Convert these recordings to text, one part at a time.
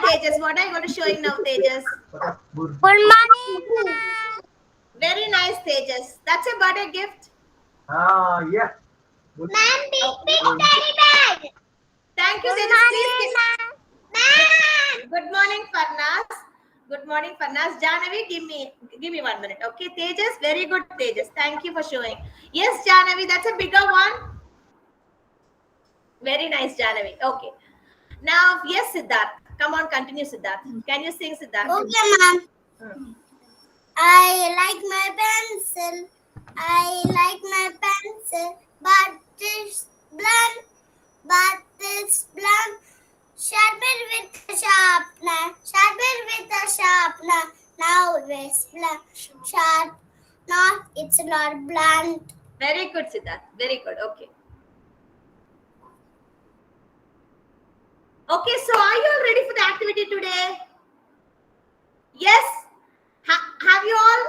Tejas. What are you going to showing now, Tejas? Good morning. Very nice, Tejas. That's a birthday gift. Yeah. Ma'am, big teddy bear. Thank you, Good Tejas. Please morning, give. ma'am. Good morning, Farnas. Good morning, Farnas. Janavi, give me 1 minute. Okay, Tejas. Very good, Tejas. Thank you for showing. Yes, Janavi, that's a bigger one. Very nice, Janavi. Okay. Now, yes, Siddharth. Come on, continue, Siddharth. Can you sing, Siddharth? Okay, ma'am. I like my pencil. I like my pencil, but it's blunt. But it's blunt. Sharpen with a sharpener. Sharpen with a sharpener. Now it's blunt. Sharp. Not. It's not blunt. Very good, Siddharth. Very good. Okay. Okay, so are you all ready for the activity today? Yes? Have you all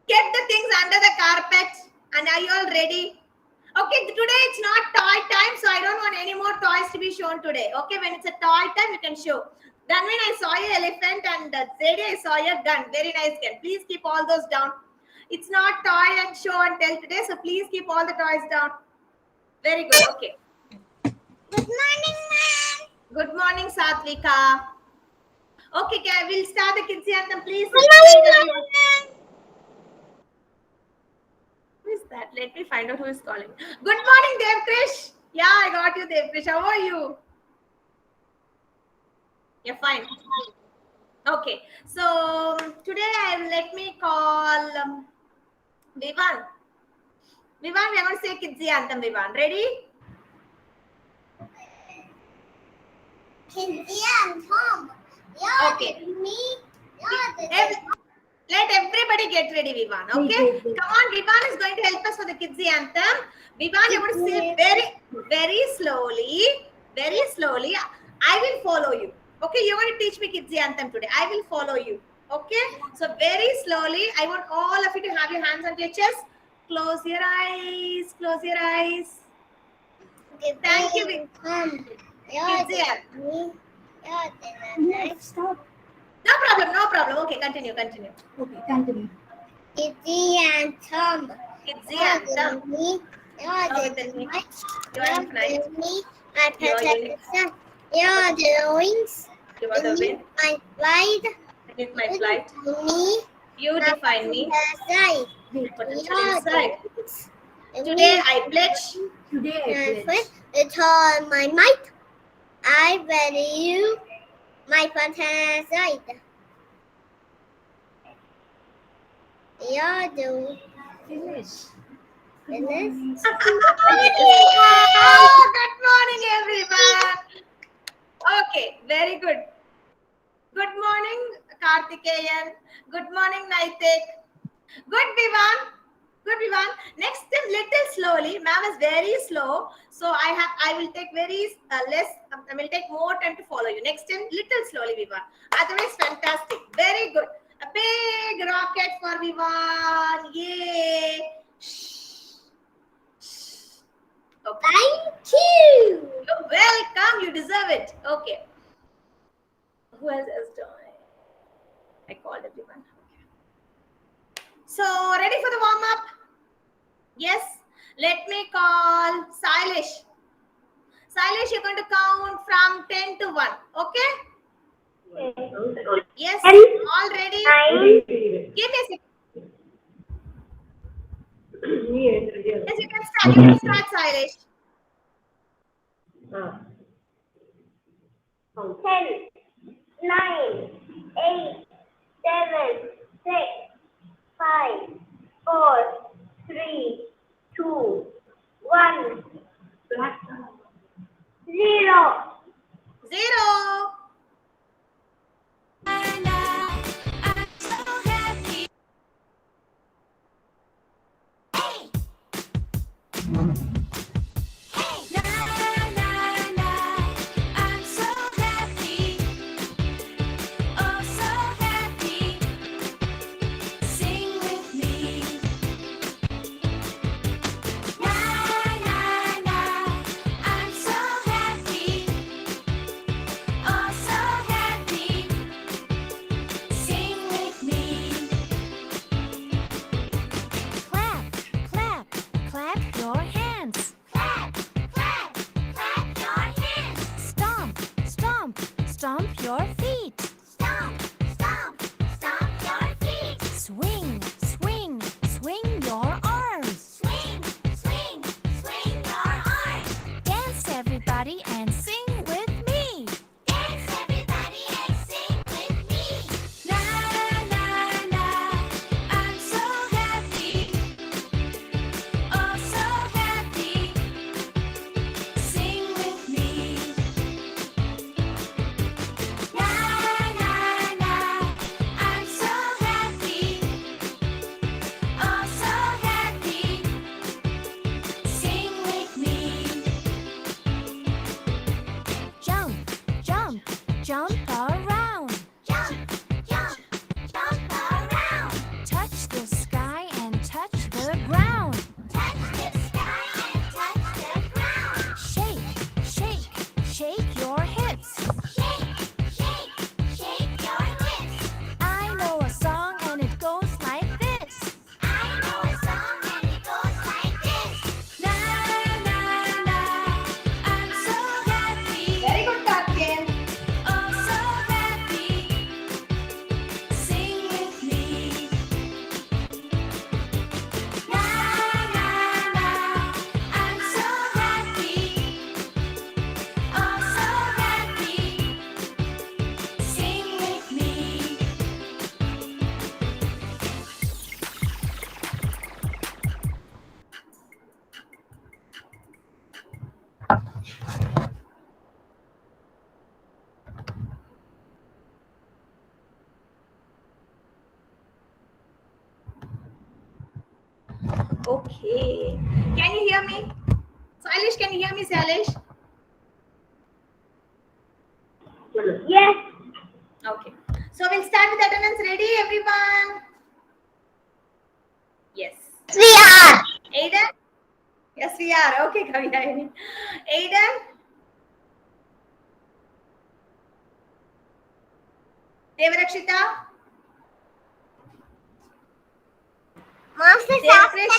kept the things under the carpet? And are you all ready? Okay, today it's not toy time, so I don't want any more toys to be shown today. Okay, when it's a toy time, you can show. Then when I saw your elephant and Zedi, I saw your gun. Very nice gun. Please keep all those down. It's not toy and show and tell today, so please keep all the toys down. Very good. Okay. Good morning, ma'am. Good morning, Satvika. Okay, we'll start the kids anthem, please. Good morning, ma'am. Who is that? Let me find out who is calling. Good morning, Devkrish. Yeah, I got you, Devkrish. How are you? You're fine. Okay, so today let me call Vivan. Vivan, we're going to say kids anthem, Vivan. Ready? Kids anthem. Okay. Me. Let everybody get ready, Vivan. Okay? Come on, Vivan is going to help us for the kids anthem. Vivan, you're going to say very slowly. Very slowly. I will follow you. Okay, you're going to teach me kids anthem today. I will follow you. Okay? So very slowly, I want all of you to have your hands on your chest. Close your eyes. Close your eyes. Okay, thank you. Kids anthem. Stop. No problem, no problem. Okay, continue. Okay, continue. Kids anthem. Kids anthem. You're the wings. You are the wind. My flight. Beneath my flight. Me. You define me. Side. Potential inside. Today I pledge. With all my might, I value my potential. You're the finish. Oh, good morning, everyone. Okay, very good. Good morning, Karthikeyan. Good morning, Naitik. Good, Vivan. Good, Vivan. Next time, little slowly. Ma'am is very slow, so I will take very less. I will take more time to follow you. Next time, little slowly, Vivan. Otherwise, fantastic. Very good. A big rocket for Vivan. Yay! Okay. Thank you. You're welcome. You deserve it. Okay. Who else is doing? I called everyone. Okay. So, ready for the warm up? Yes. Let me call Sailesh. Sailesh, you're going to count from 10 to 1. Okay? Yes. All ready? Give me a second. Yes, you can start. You can start, Sailesh. 10, 9, 8, 7, 6, 5, 4, 3, 2, 1, 0. 0. your feet. Stomp, stomp, stomp your feet. Swing, swing, swing your arms. Swing, swing, swing your arms. Dance everybody and sing with me. Dance everybody and sing with me. La la la, I'm so happy. Oh so happy. Sing with me. La la la, I'm so happy. Oh so happy. Sing with me. Jump, jump, jump around. Jump, jump, jump around. Touch the sky and touch the ground. Touch the sky and touch the ground. Shake, shake, shake your hips. Shake, shake, shake your hips. I know a song and it goes like this. I know a song and it goes like this. La la la, I'm so happy. Very good, Karthikeyan. Oh so happy. Sing with me. La la la, I'm so happy. Oh so happy. Sing with me. Okay. Can you hear me? Sailesh, can you hear me, Sailesh? Yes. Okay. So we'll start with attendance. Ready, everyone? Yes. We are. Aiden? Yes, we are. Okay, Kavita. Aiden? Devarakshita? Master Devkrish?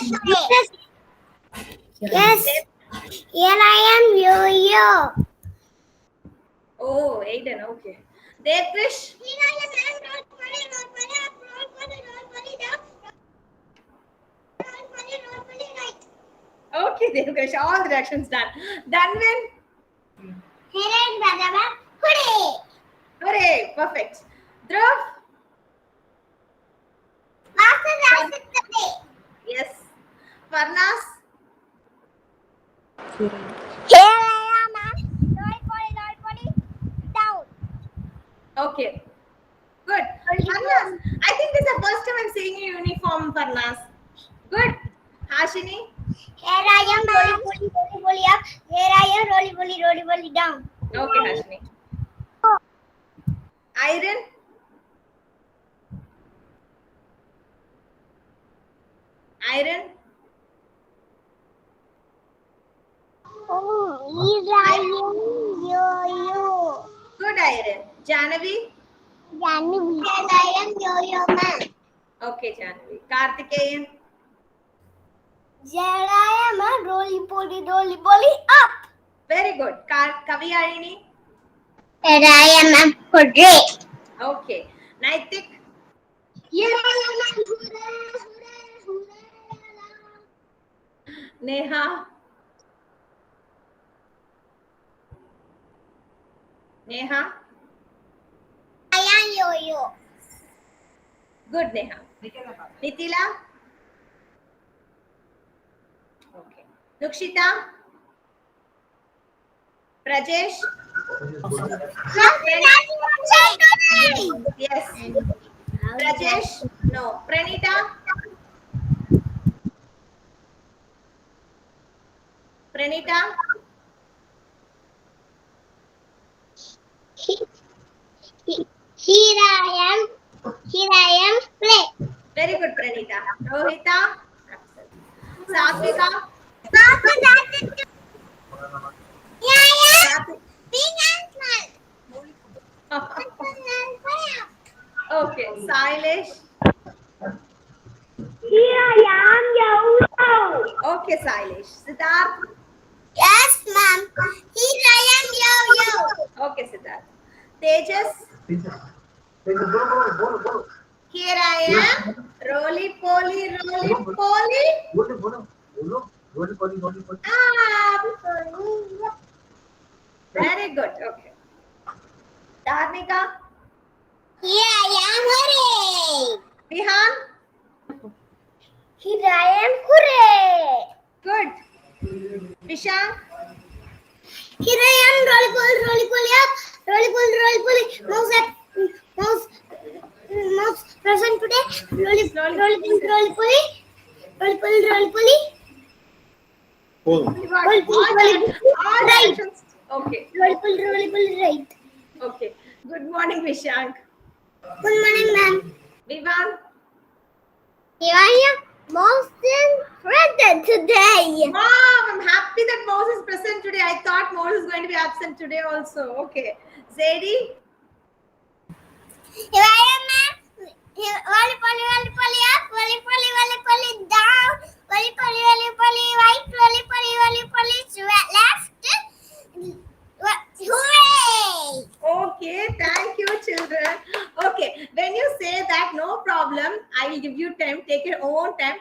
Yes. Here I am, Yo-Yo. Oh, Aiden, okay. Devkrish? Here I am, roll for it, right. Okay, Devkrish, all the directions done. Dhanvin? Here I am, Radha. Hooray! Hooray, perfect. Dhruv? Master Yes. Varnas? Here I am, ma'am. Roll for it, down. Okay. Good. Varnas, I think this is the first time I'm seeing you uniform, Varnas. Good. Hashini? Here I am, rolly up. Here I am, rolly down. Okay, Hashini. Iron? Iron? Oh, here I am, Yo-Yo. Good, Iron. Janavi? Here I am, Yo-Yo, ma'am. Okay, Janavi. Karthikeyan? Here I am, rolly up. Very good. Kaviyarini? Here I am, ma'am, hooray. Okay. Naitik? Here I am, hooray. Neha? Neha? I am Yo-Yo. Good, Neha. Nitila? Okay. Nukshita? Prajesh? Yes. Rajesh? No. Pranita? Pranita? Here I am, play. Very good, Pranita. Rohita? Satvika? Okay. Sailesh? Here I am, Yo-Yo. Okay, Sailesh. Siddharth? Yes, ma'am. Here I am, Yo-Yo. Okay, Siddharth. Tejas, बोलो बोलो here I am. Roly poly, roly poly. बोलो बोलो बोलो रोली पोली Ah, very good. Okay. Dharnika, Here I am, hooray! Vihan, Here I am, hooray! good. Vishank, Here I am, roly poly up, roly poly, mouse up, mouse present today, roly Slowly. poly, बोलो you got Roly poly, roly poly, all right. directions. Okay. roly poly, right. Okay. Good morning, Vishank. Good morning, ma'am. Vivan, Here I am, mouse present today. wow, I'm happy that Mose is present today. I thought Mose is going to be absent today also. Okay. Zadie, Here I am, ma'am. Here, roly poly up, roly poly down, roly poly right, roly poly left. Hooray! okay, thank you, children. Okay, when you say that, no problem. I will give you time. Take your own time.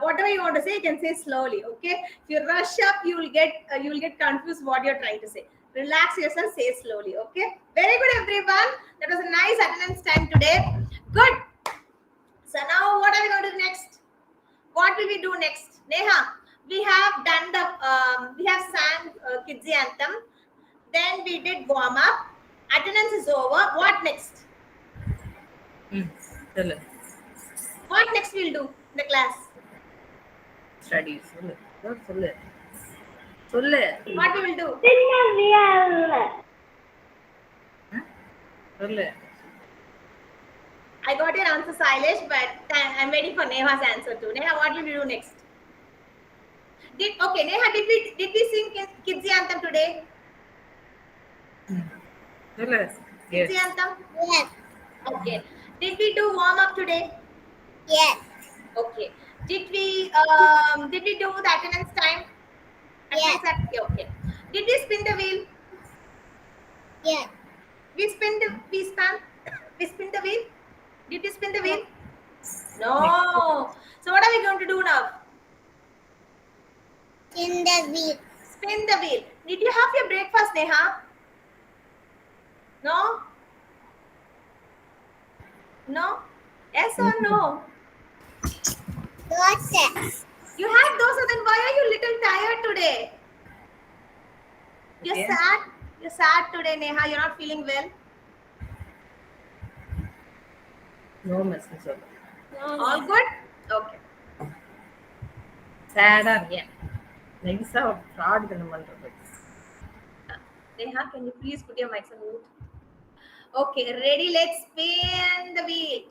Whatever you want to say, you can say slowly. Okay. If you rush up, you will get confused what you're trying to say. Relax yourself. Say slowly. Okay. Very good, everyone. That was a nice attendance time today. Good. So now, what are we going to do next? What will we do next? Neha, we have done the we have sang Kids Anthem. Then we did warm up. Attendance is over. What next? சொல்லு What next we'll do in the class? Study சொல்லு சொல்லு சொல்லு What we will do? சொல்லு I got your answer, Sailesh, but I'm waiting for Neha's answer too. Neha, what will we do next? Okay, Neha, did we sing Kids Anthem today? சொல்லு Kids Anthem? Yes, Okay. Did we do warm up today? yes, Okay. Did we do the attendance time? Yes. Okay. Did we spin the wheel? yes. We spin the wheel? Did we spin the wheel? No. So what are we going to do now? In the wheel. Spin the wheel. Did you have your breakfast, Neha? No? No? Yes or no? Dosa. You had those, then why are you little tired today? You're Okay. sad? You're sad today, Neha. You're not feeling well? No mess சொல்லு All good? Okay. சேடா இருக்கேன் நைஸா fraud பண்ண பண்றது Neha, can you please put your mics on mute? Okay, ready? Let's spin the wheel.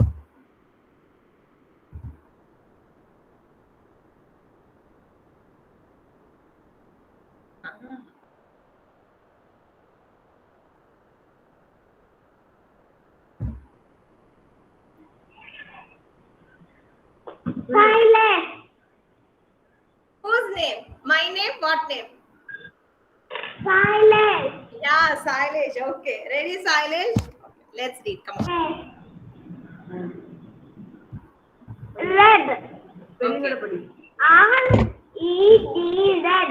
Silence. Whose name? My name? What name? Silence. Yeah, Sailesh. Okay. Ready, Sailesh? Okay, let's read. Come on. Red. பெரியவள படி R-E-D, red.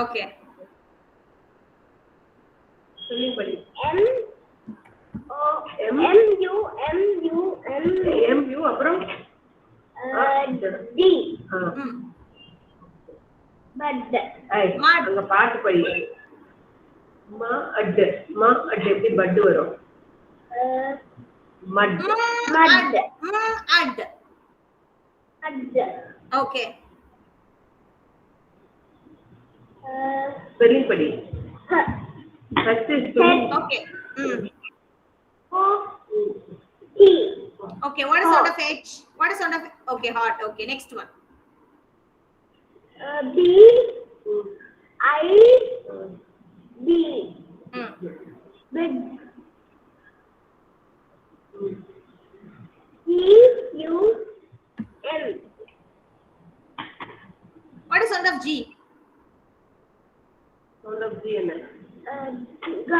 Okay. சொல்லி படி M-U-M-U-M-U அப்புறம் D. Hmm. Bud. Mud. அங்க பாட்டு படி மா at எப்படி but வரும் மட் Mud. Mud. Mud. Okay. Spelling படி first Okay. Hmm. T. Okay. What is sound of H? What is sound of? Okay, hot. Okay. Next one. B. I. B. Hmm. Big. E. U. M. What is sound of G? Sound of G என்ன G.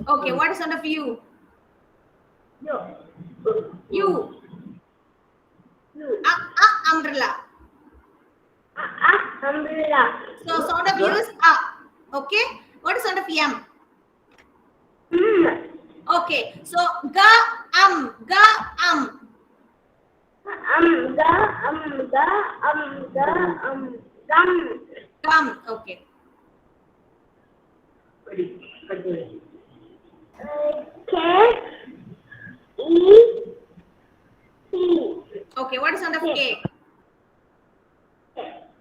Okay, what is sound of U? Yo. U. You. Umbrella. Umbrella. So sound of U is A. Okay. What is sound of M? Okay. So ga ga gum. Okay. Ready. Continue. K E C Okay. What is sound of K?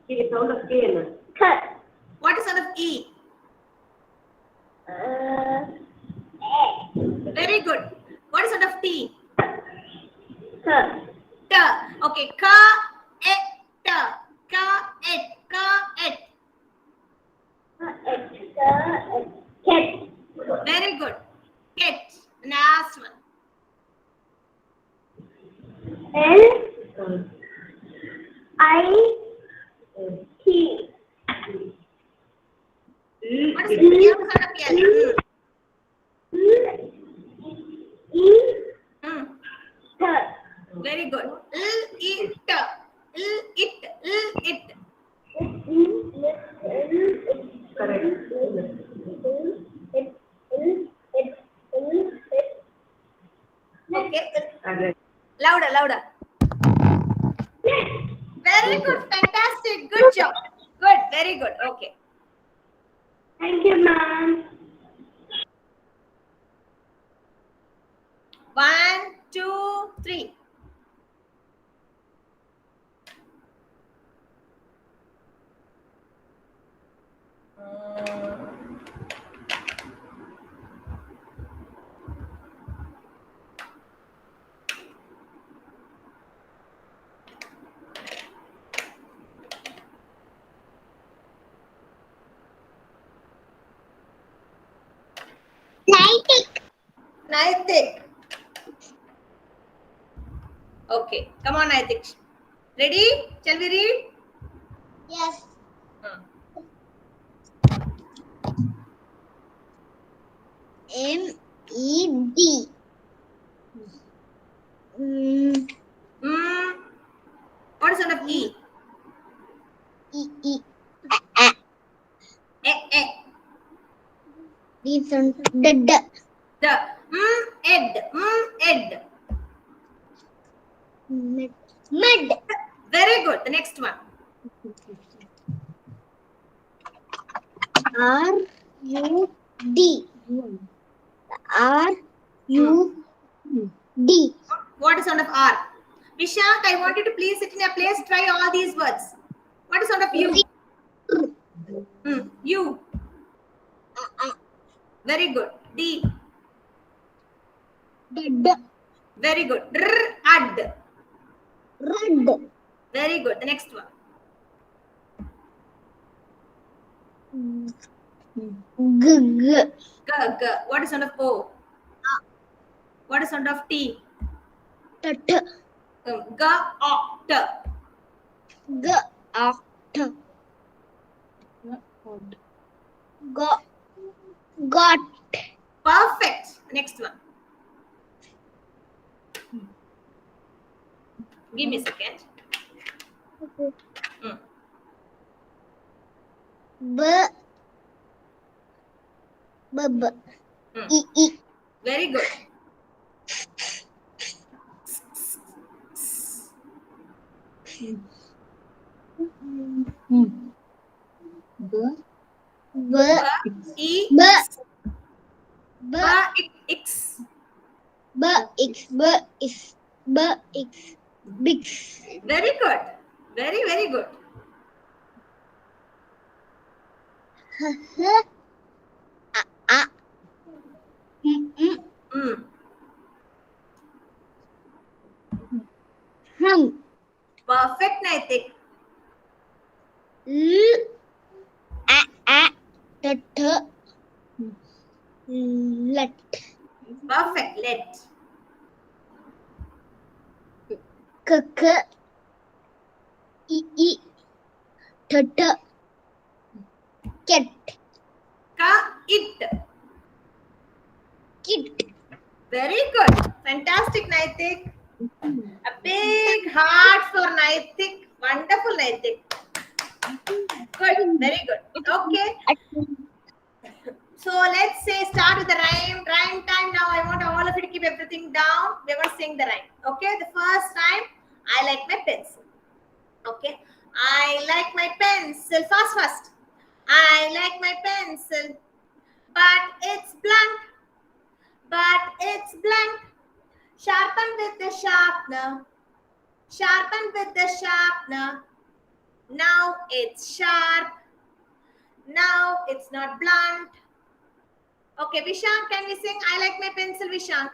See the sound of K na. K What is sound of E? Very good. What is sound of T? T T. Okay. Ka et t. Ka et et. Cat Very good. Ket. Last one. L I T What is sound of L? E Mm. T Very good. It. It. Correct. Okay. Correct. Louder. Very good. Fantastic. Good job. Good. Very good. Okay. Thank you, ma'am. 1, 2, 3. Naitik. Okay. Come on, Naitik. Ready? Shall we read? Yes. MED. What is sound of E? E. E. These are the The. Ed. Ed. Mud. Very good. The next one. RUD. RUD. What is sound of R? Vishak, I want you to please sit in a place. Try all these words. What is sound of U? U. Very good. D. D. Very good. Ad. Red. Very good. The next one. G. G. What is sound of O? What is sound of T? T. G. O. T. G. Got. Perfect. Next one. Give me a second. B. E. Very good. B. E. B. X. Bix. Very good. Very good. Perfect, Naitik. Let. Perfect. Let. E. Cat. Ka. It. kid. Very good. Fantastic, Naitik. A big heart for Naitik. Wonderful, Naitik. Good. Very good. Okay. So let's say start with the rhyme. Rhyme time now. I want all of you to keep everything down. We're going to sing the rhyme. Okay. The first rhyme. I like my pencil. Okay. I like my pencil. Fast. I like my pencil. But it's blunt. Sharpen with the sharpener. Sharpen with the sharpener. Now it's sharp. Now it's not blunt. Okay, Vishank, can we sing I like my pencil, Vishank?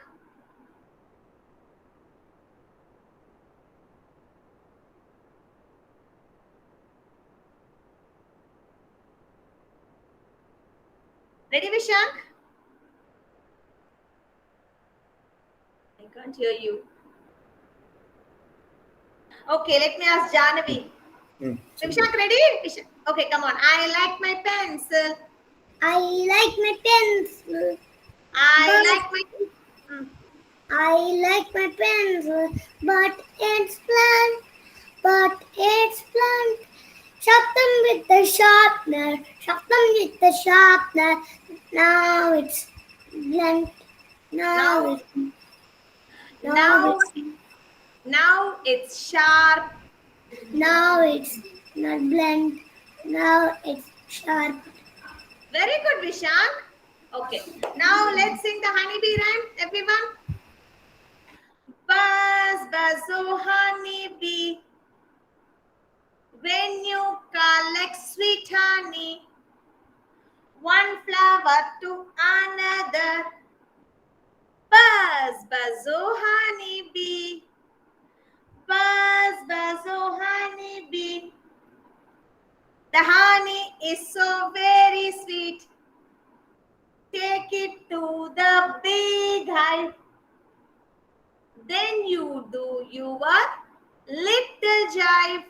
Ready, Vishank? I can't hear you. Okay, let me ask Janavi. So Vishank, ready? Vishank. Okay, come on. I like my pencil. I like my pencil. I like my... I like my pencil, but it's blunt. Sharpen with the sharpener. Now it's blunt. Now it's sharp. Now it's not blunt. Now it's sharp. Very good, Vishank. Okay, now let's sing the honeybee rhyme, everyone. Buzz, oh honeybee, when you collect sweet honey, one flower to another. Buzz, oh honeybee, buzz, oh honeybee. The honey is so very sweet. Take it to the big hive. Then you do your little jive.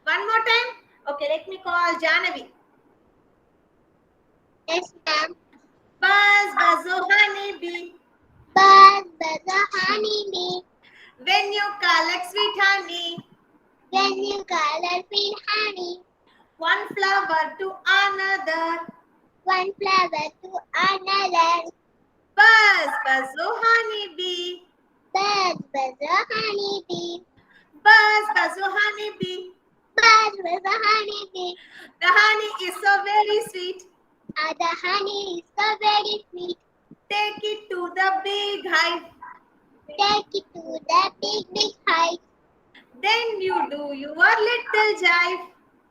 One more time. Okay, let me call Janavi. Yes, ma'am. Buzz, oh honeybee, Buzz, oh honeybee, when you collect sweet honey, when you color sweet honey, one flower to another. one flower to another. Buzz, oh honeybee, Buzz, oh honeybee, buzz, oh honeybee. buzz, oh honeybee. The honey is so very sweet. The honey is so very sweet. Take it to the big hive. Take it to the big hive. Then you do your little jive.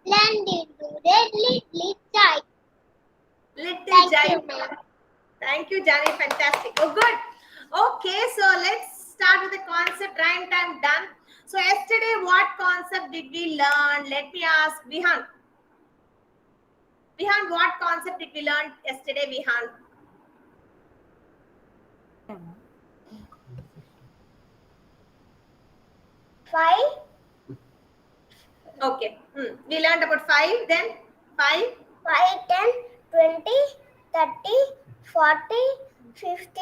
Land into red little child. Little Thank jive. you, ma'am. Thank you, Jani. Fantastic. Oh, good. Okay, so let's start with the concept. Rhyme time done. So yesterday, what concept did we learn? Let me ask Vihan. Vihan, what concept did we learn yesterday, Vihan? Five, Okay. We learned about 5, then 5. 5, 10, 20, 30, 40, 50,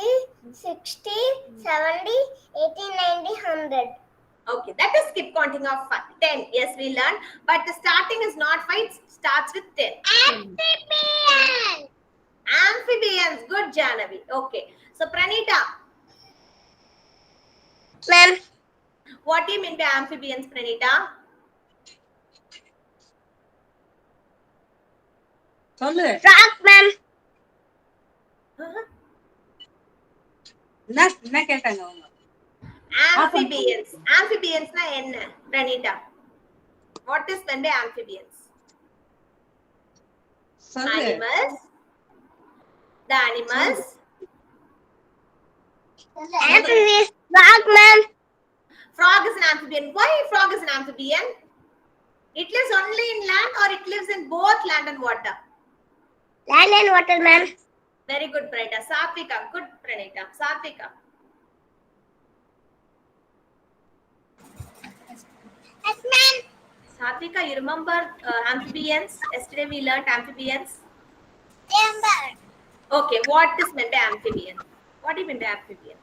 60, 70, 80, 90, 100. Okay, that is skip counting of 5. 10. Yes, we learned. But the starting is not 5, it starts with 10. Amphibian. Amphibians. Good, Janavi. Okay. So, Pranita, Ma'am. what do you mean by amphibians, Pranita? Frog, ma'am. என்ன கேட்டாங்க அவங்க Amphibians. Amphibians na enna, Pranita? What is meant by amphibians? சொல்லு Animals. The animals. Amphibian. Frog, ma'am. Frog is an amphibian. Why frog is an amphibian? It lives only in land or it lives in both land and water? Land and water, ma'am. Very good, Pranita. Satvika. Good, Pranita. Satvika. Yes, ma'am. Satvika, you remember amphibians? Yesterday we learned amphibians. Remember. Okay, what is meant by amphibian? What do you mean by amphibian?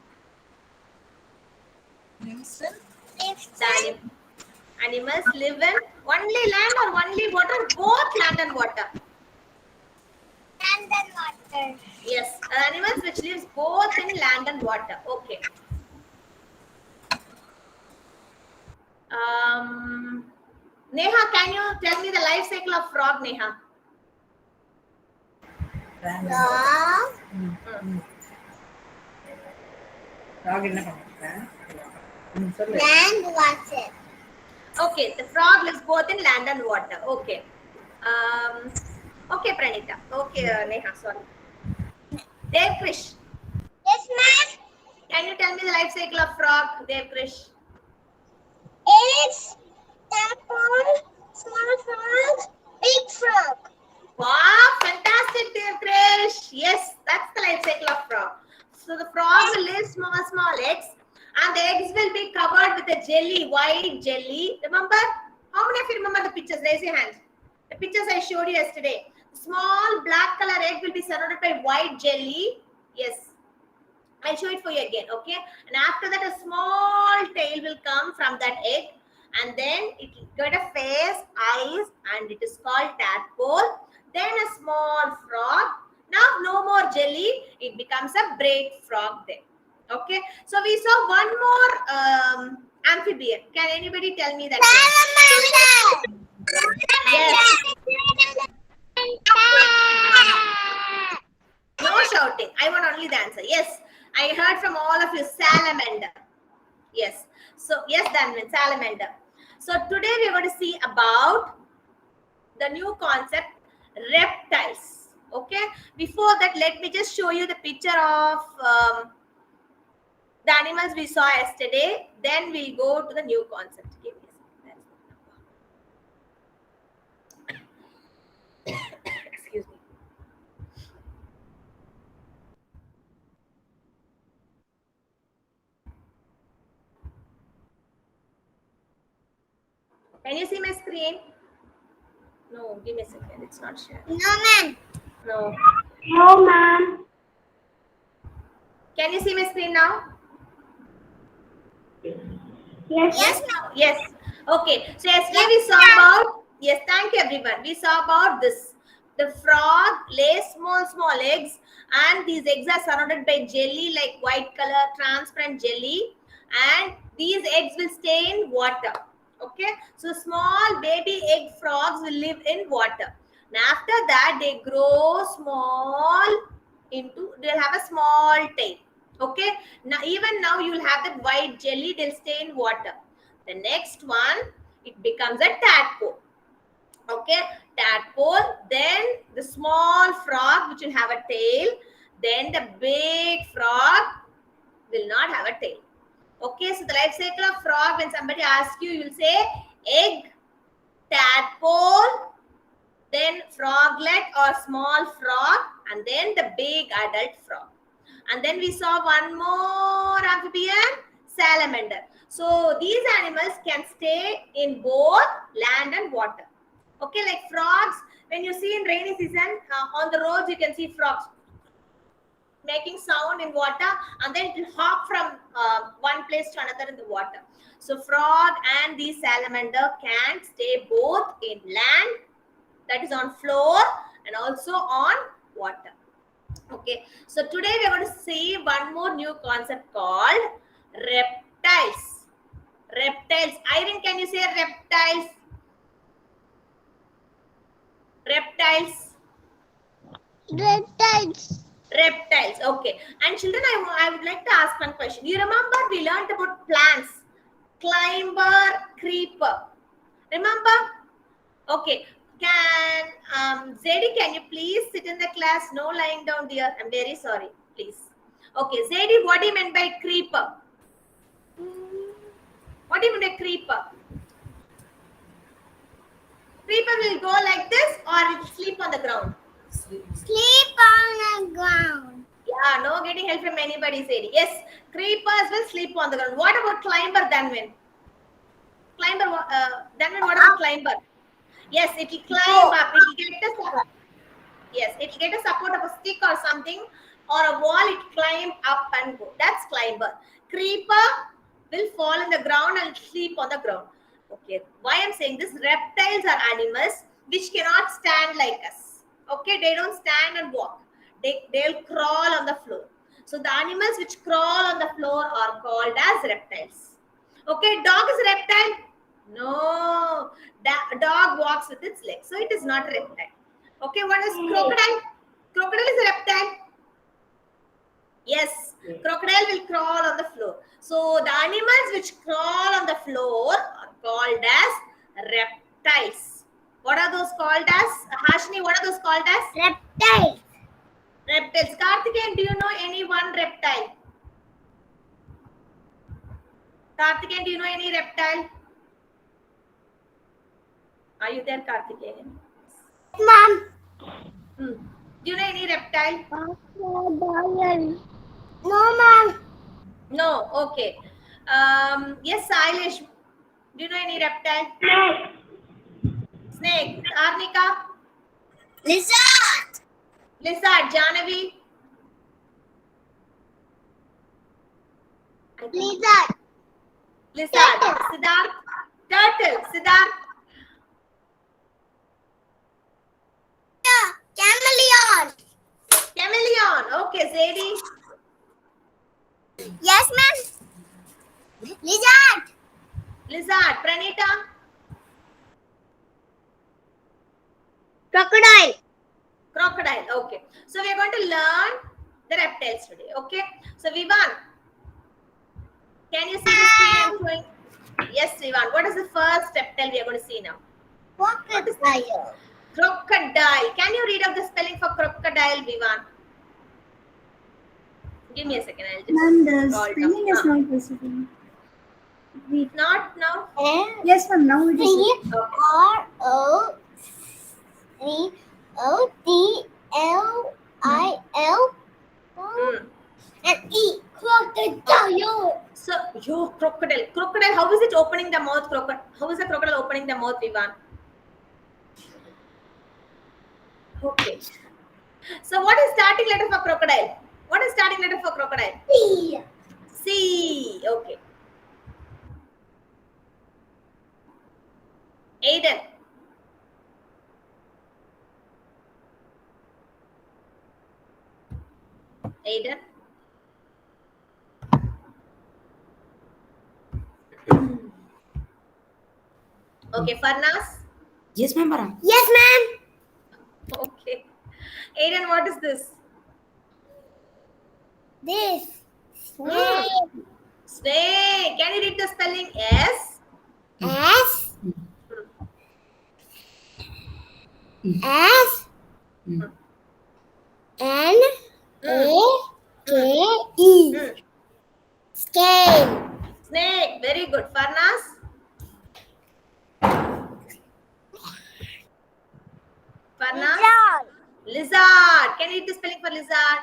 The animals live in only land or only water? Both land and water. And then water. Yes, animals which lives both in land and water. Okay. Neha, can you tell me the life cycle of frog, Neha? Frog. Frog என்ன பண்ணுறேன் சொல்லு Land water. Okay, the frog lives both in land and water. Okay. Okay, Pranita. Okay, Neha, sorry. Dev Krish, Yes, ma'am. can you tell me the life cycle of frog, Dev Krish? It's tadpole, small frog, big frog. Wow, fantastic, Dev Krish. Yes, that's the life cycle of frog. So the frog will lay small eggs, and the eggs will be covered with a jelly, white jelly. Remember? How many of you remember the pictures? Raise your hands. The pictures I showed you yesterday. Small black color egg will be surrounded by white jelly. Yes. I'll show it for you again, okay? And after that, a small tail will come from that egg, and then it will get a face, eyes, and it is called tadpole. Then a small frog. Now, no more jelly. It becomes a braid frog then. Okay? So, we saw one more amphibian. Can anybody tell me that? Yes. No shouting. I want only the answer. Yes. I heard from all of you, salamander. Yes. So, yes, Danvin, salamander. So, today we are going to see about the new concept, reptiles. Okay. Before that, let me just show you the picture of the animals we saw yesterday. Then we'll go to the new concept. Give me a second. Excuse me. Can you see my screen? No, give me a second. It's not shared. No, ma'am. No. No, ma'am. Can you see my screen now? Yes. Yes. Yes. Okay. So yesterday we saw about. Yes. Thank you, everyone. We saw about this. The frog lays small eggs, and these eggs are surrounded by jelly, like white color, transparent jelly, and these eggs will stay in water. Okay. So small baby egg frogs will live in water. And after that, they grow small they'll have a small tail. Okay. Now, even now you will have that white jelly, they'll stay in water. The next one, it becomes a tadpole. Okay, tadpole, then the small frog which will have a tail, then the big frog will not have a tail. Okay, so the life cycle of frog, when somebody asks you, you will say egg, tadpole, then froglet or small frog, and then the big adult frog. And then we saw one more amphibian, salamander. So these animals can stay in both land and water. Okay, like frogs, when you see in rainy season, on the roads you can see frogs making sound in water, and then it will hop from one place to another in the water. So frog and the salamander can stay both in land, that is on floor, and also on water. Okay, so today we are going to see one more new concept called reptiles. Reptiles. Irene, can you say reptiles? Reptiles. Reptiles. Reptiles. Okay. And children, I would like to ask one question. You remember we learned about plants, climber, creeper. Remember? Okay. Can Zedi, can you please sit in the class? No lying down, dear. I'm very sorry. Please. Okay, Zedi, what do you mean by creeper? What do you mean by creeper? Creeper will go like this, or it will sleep on the ground. Sleep on the ground. Yeah, no getting help from anybody, Zedi. Yes, creepers will sleep on the ground. What about climber, Danvin? Climber, Danvin, what about climber? Yes, it will climb up. It will get us up. Yes, it will get a support of a stick or something or a wall. It climb up and go. That's climber. Creeper will fall in the ground and sleep on the ground. Okay, why I'm saying this? Reptiles are animals which cannot stand like us. Okay, they don't stand and walk. They'll crawl on the floor. So the animals which crawl on the floor are called as reptiles. Okay, dog is a reptile. No, that dog walks with its legs, so it is not a reptile. Okay, what is crocodile? Crocodile is a reptile. Yes, crocodile will crawl on the floor. So the animals which crawl on the floor are called as reptiles. What are those called as? Hashni, what are those called as? Reptile. Reptiles. Karthikeyan, do you know any one reptile? Karthikeyan, do you know any reptile? Are you there, Karthikeyan? Mom. Do you know any reptile? Crocodile. No, mom. No. Okay. Yes, Sailesh. Do you know any reptile? Snake. Arnika. Lizard. Lizard. Janavi. Lizard. Lizard. Siddharth. Turtle. Siddharth. Chameleon. Chameleon. Okay, Zadie. Yes, ma'am. Lizard. Lizard. Pranita. Crocodile. Crocodile. Okay. So we are going to learn the reptiles today. Okay. So Vivan, can you see the screen I'm showing? Yes, Vivan. What is the first reptile we are going to see now? Crocodile. Crocodile. Can you read out the spelling for crocodile, Vivan? Give me a second. I'll just. Ma'am, the call it spelling up. is not visible. Wait. Not now. Yes, ma'am. Now it is. C-R-O-C-O-D-L-I-L and E. Crocodile. So, crocodile. Crocodile. How is it opening the mouth? How is the crocodile opening the mouth, Vivan? Okay. So, what is starting letter for crocodile? What is starting letter for crocodile? C. C. Okay. Aiden. Aiden. Okay, Farnas. Yes, ma'am, madam. Yes, ma'am. Okay. Aiden, what is this? This. Snake. Snake. Can you read the spelling? S. S. S. N. A. K. E. Scale. Snake. Very good. Farnas. Farnas. Lizard. Lizard. Can you read the spelling for lizard?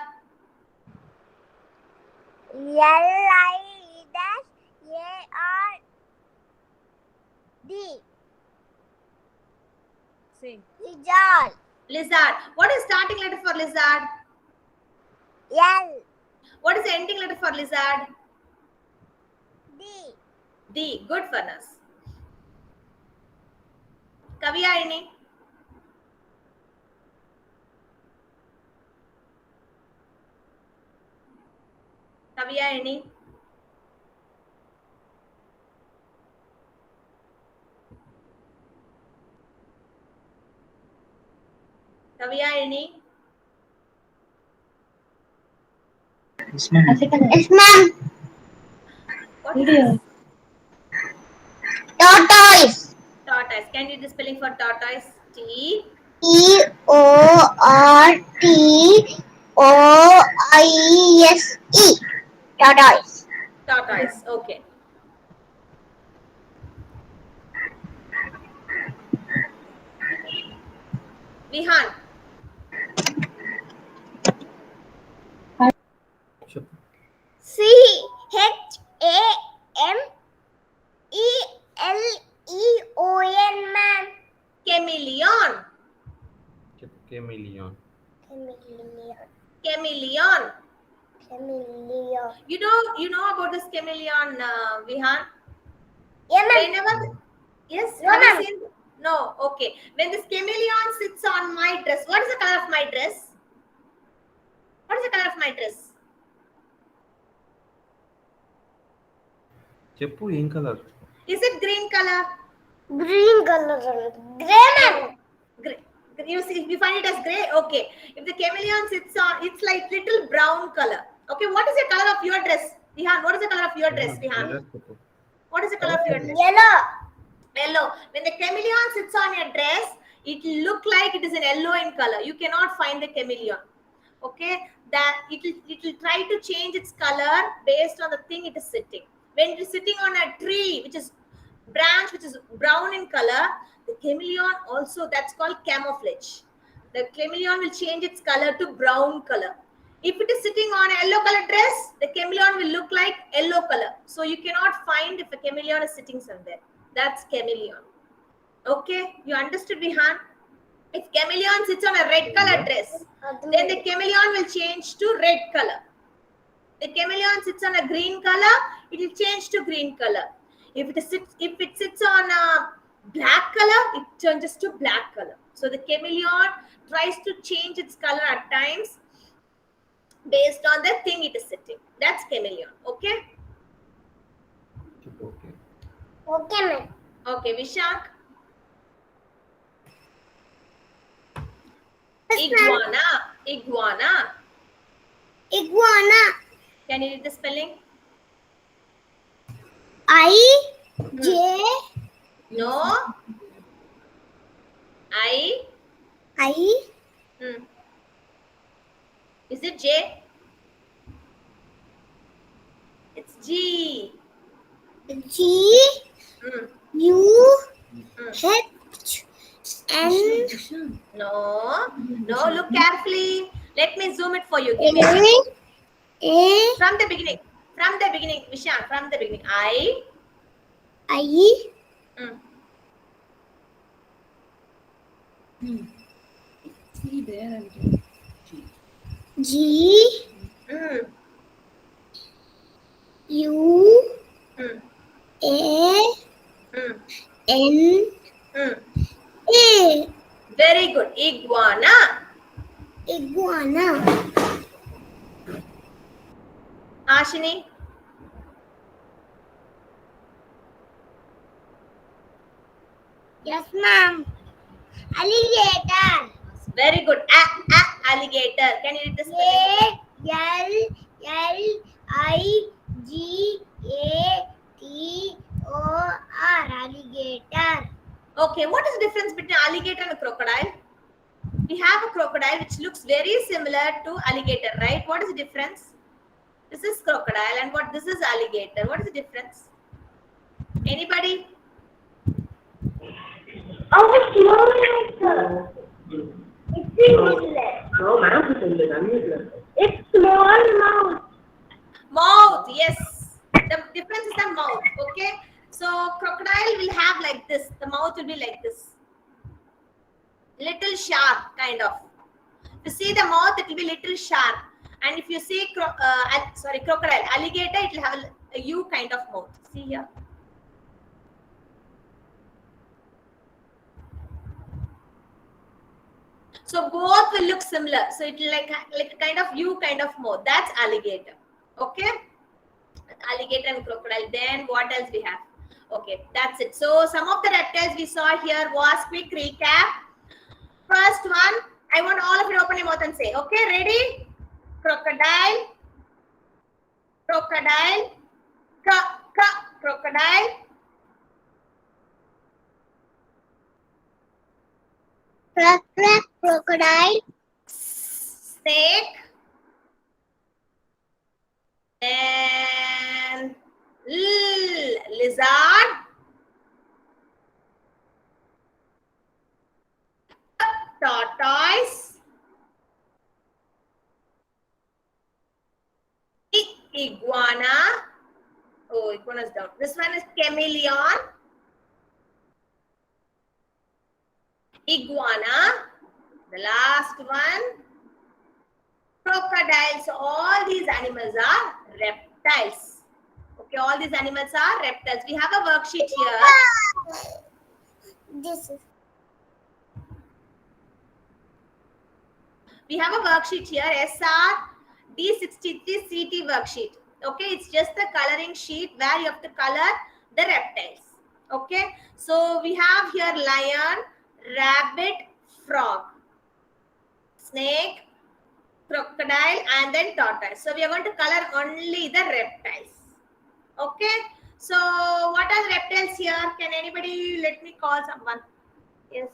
L-I-Z-A-R-D. See. Lizard. Lizard. What is starting letter for lizard? L. What is the ending letter for lizard? D. D. Good, Farnas. Kaviyarini. Kaviyarini. Kaviyarini. Yes, ma'am. Yes, ma'am. What is this? Tortoise. Tortoise. Can you read the spelling for tortoise? T. T-O-R-T-O-I-S-E. Tortoise. Tortoise. Okay. Vihan. Sure. C-H-A-M-E-L-E-O-N, ma'am. Chameleon. Chameleon. Chameleon. Chameleon. You know about this chameleon, Vihan? Yeah, ma'am. Whenever, yes, No, have ma'am. you seen? No, okay. When this chameleon sits on my dress, what is the color of my dress? What is the color of my dress? చెప్పు ఏం colour? Is it green color? Green color. Grey, ma'am. Gray. You see, you find it as gray. Okay. If the chameleon sits on, it's like little brown color. Okay. What is the color of your dress, Vihan? What is the color of your dress, Vihan? చెప్పు. What is the color of your dress? Yellow. Yellow. When the chameleon sits on your dress, it will look like it is an yellow in color. You cannot find the chameleon. Okay, that it will try to change its color based on the thing it is sitting. When it is sitting on a tree which is branch which is brown in color, the chameleon also, that's called camouflage. The chameleon will change its color to brown color. If it is sitting on a yellow color dress, the chameleon will look like yellow color. So you cannot find if a chameleon is sitting somewhere. That's chameleon. Okay, you understood, Vihan? If chameleon sits on a red color dress, then the chameleon will change to red color. The chameleon sits on a green color, it will change to green color. If it sits on a black color, it changes to black color. So the chameleon tries to change its color at times based on the thing it is sitting. That's chameleon. Okay? చెప్పు okay. Okay, ma'am. Okay, Vishank. Yes, ma'am. Iguana. Iguana. Iguana. Can you read the spelling? I J No. I. I Is it J? It's G. G Hmm. U Hmm. H N No. No. Look carefully. Let me zoom it for you. Give me a A minute. A From the beginning. From the beginning, Vishank. From the beginning. I. Hmm. See there and G Hmm. U Hmm. A Hmm. N Hmm. A. Very good. Iguana. Iguana. Ashini. Yes, ma'am. Alligator. Very good. Alligator. Can you read the spelling? A L I G A T O R. Alligator. Okay, what is the difference between alligator and a crocodile? We have a crocodile which looks very similar to alligator, right? What is the difference? This is crocodile and this is alligator. What is the difference? Anybody? Oh, it's small. It's similar. No, ma'am, It's small mouth. Mouth, yes. The difference is the mouth, okay? So crocodile will have like this. The mouth will be like this. Little sharp, kind of. If you see the mouth, it will be little sharp. And if you see crocodile, alligator, it will have a U kind of mouth. See here. So both will look similar. So it will like a kind of U kind of mouth. That's alligator. Okay. Alligator and crocodile. Then what else we have? Okay, that's it. So some of the reptiles we saw here was quick recap. First one, I want all of you to open your mouth and say, okay, ready? Crocodile, crocodile, crocodile, Crocodile. snake, then lizard, tortoise, iguana. Oh, iguana is down. This one is chameleon, iguana. The last one, crocodiles. So all these animals are reptiles. Okay, all these animals are reptiles. We have a worksheet here. This is We have a worksheet here, SR D63 CT worksheet. Okay, it's just the coloring sheet where you have to color the reptiles. Okay, so we have here lion, rabbit, frog, snake, crocodile, and then tortoise. So we are going to color only the reptiles. Okay, so what are the reptiles here? Can anybody let me call someone? Yes,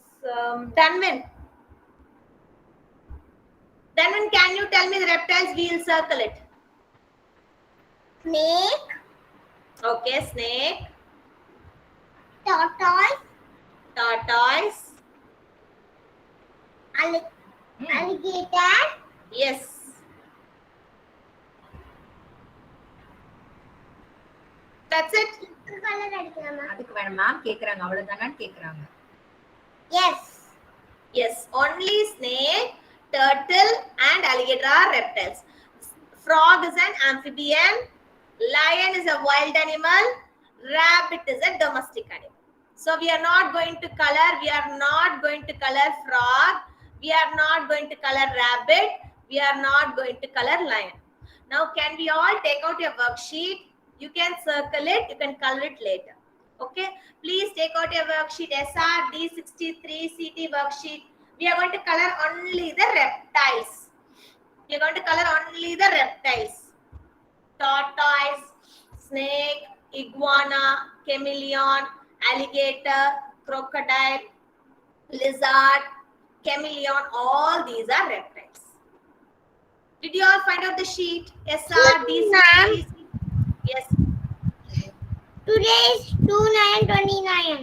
Danvin. Danvin, can you tell me the reptiles? We'll circle it. snake, Okay, snake, tortoise, tortoise. alligator, Yes. That's it. color அடிக்கலாமா? அதுக்கு வேணும் ma'am கேக்குறாங்க அவ்வளவுதானான்னு கேக்குறாங்க. Yes. Yes, only snake, turtle, and alligator are reptiles. Frog is an amphibian. Lion is a wild animal. Rabbit is a domestic animal. So we are not going to color. We are not going to color frog. We are not going to color rabbit. We are not going to color lion. Now, can we all take out your worksheet? You can circle it. You can color it later. Okay. Please take out your worksheet. SR D63 CT worksheet. We are going to color only the reptiles. We are going to color only the reptiles. Tortoise, snake, iguana, chameleon, alligator, crocodile, lizard, chameleon, all these are reptiles. Did you all find out the sheet? SRD. Yes. Today is 2/9/29.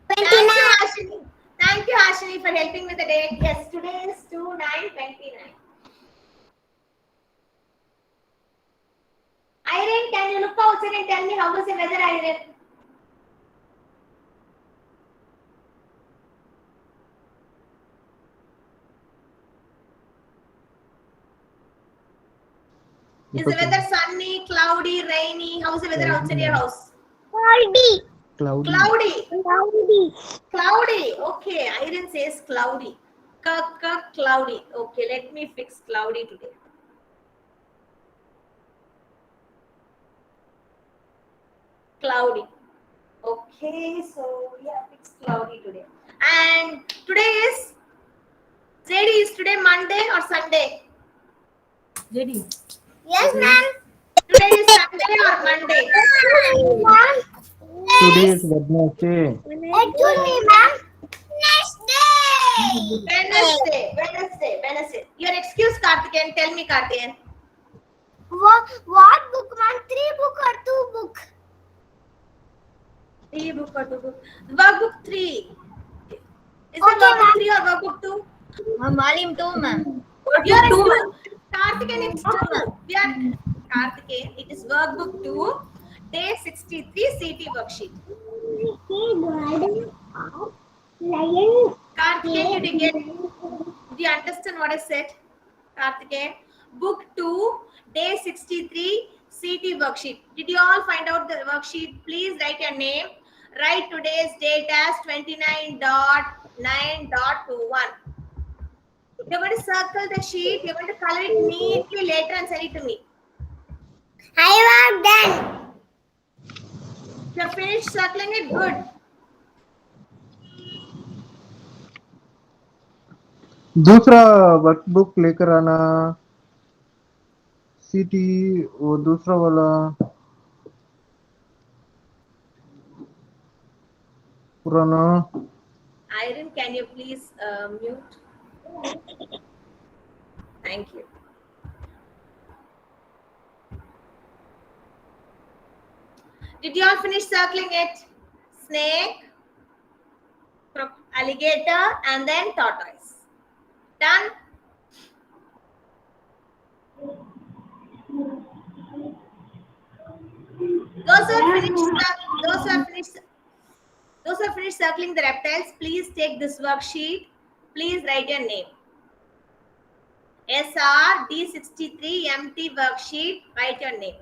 Thank you, Ashini. Thank you, Ashini, for helping with the date. Yes, today is 2/9/29. Irene, can you look outside and tell me how was the weather, Irene? Is the weather sunny, cloudy, rainy? How is the weather outside your house? Cloudy. Cloudy. Cloudy. Cloudy. Cloudy. Okay, Irene says cloudy. Cloudy. Okay, let me fix cloudy today. Cloudy. Okay, so we have fixed cloudy today. And today is Zedi, is today Monday or Sunday? JD Yes, ma'am. Today is Sunday or Monday? Today is Wednesday. Excuse me, ma'am. Next day. Wednesday. Your excuse, Karthikeyan. Tell me, Karthikeyan. What book, ma'am? 3 book or 2 book? 3 book or 2 book? Workbook 3. Is it Okay, workbook ma'am. 3 or workbook 2? volume 2 ma'am. You are 2. Karthikeyan, it's 2. We are Karthikeyan. It is workbook 2, day 63 CT worksheet. Lion. Karthikeyan, did you understand what I said? Karthikeyan, book 2, day 63 CT worksheet. Did you all find out the worksheet? Please write your name. Write today's date as 29.9.21. You're going to circle the sheet. You're going to color it neatly later and send it to me. I have done. You're finished circling it, good. दूसरा workbook लेकर आना सीटी वो दूसरा वाला पुराना Irene, can you please mute? Thank you. Did you all finish circling it? Snake, alligator, and then tortoise. Done? Those who have finished circling the reptiles, please take this worksheet. Please write your name. SR D63 empty worksheet. Write your name.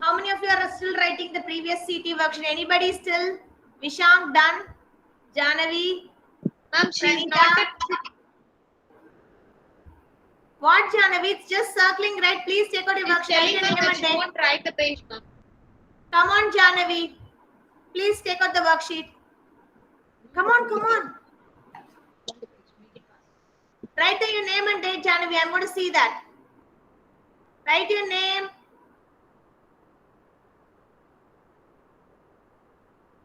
How many of you are still writing the previous CT worksheet? Anybody still? Vishank done? Janavi? Ma'am, Pranita? What, Janavi? It's just circling, right? Please take out your worksheet. Write your name and date. write the page, ma'am. Come on, Janavi. Please take out the worksheet. Come on, come on. Write your name and date, Janavi. I'm going to see that. Write your name.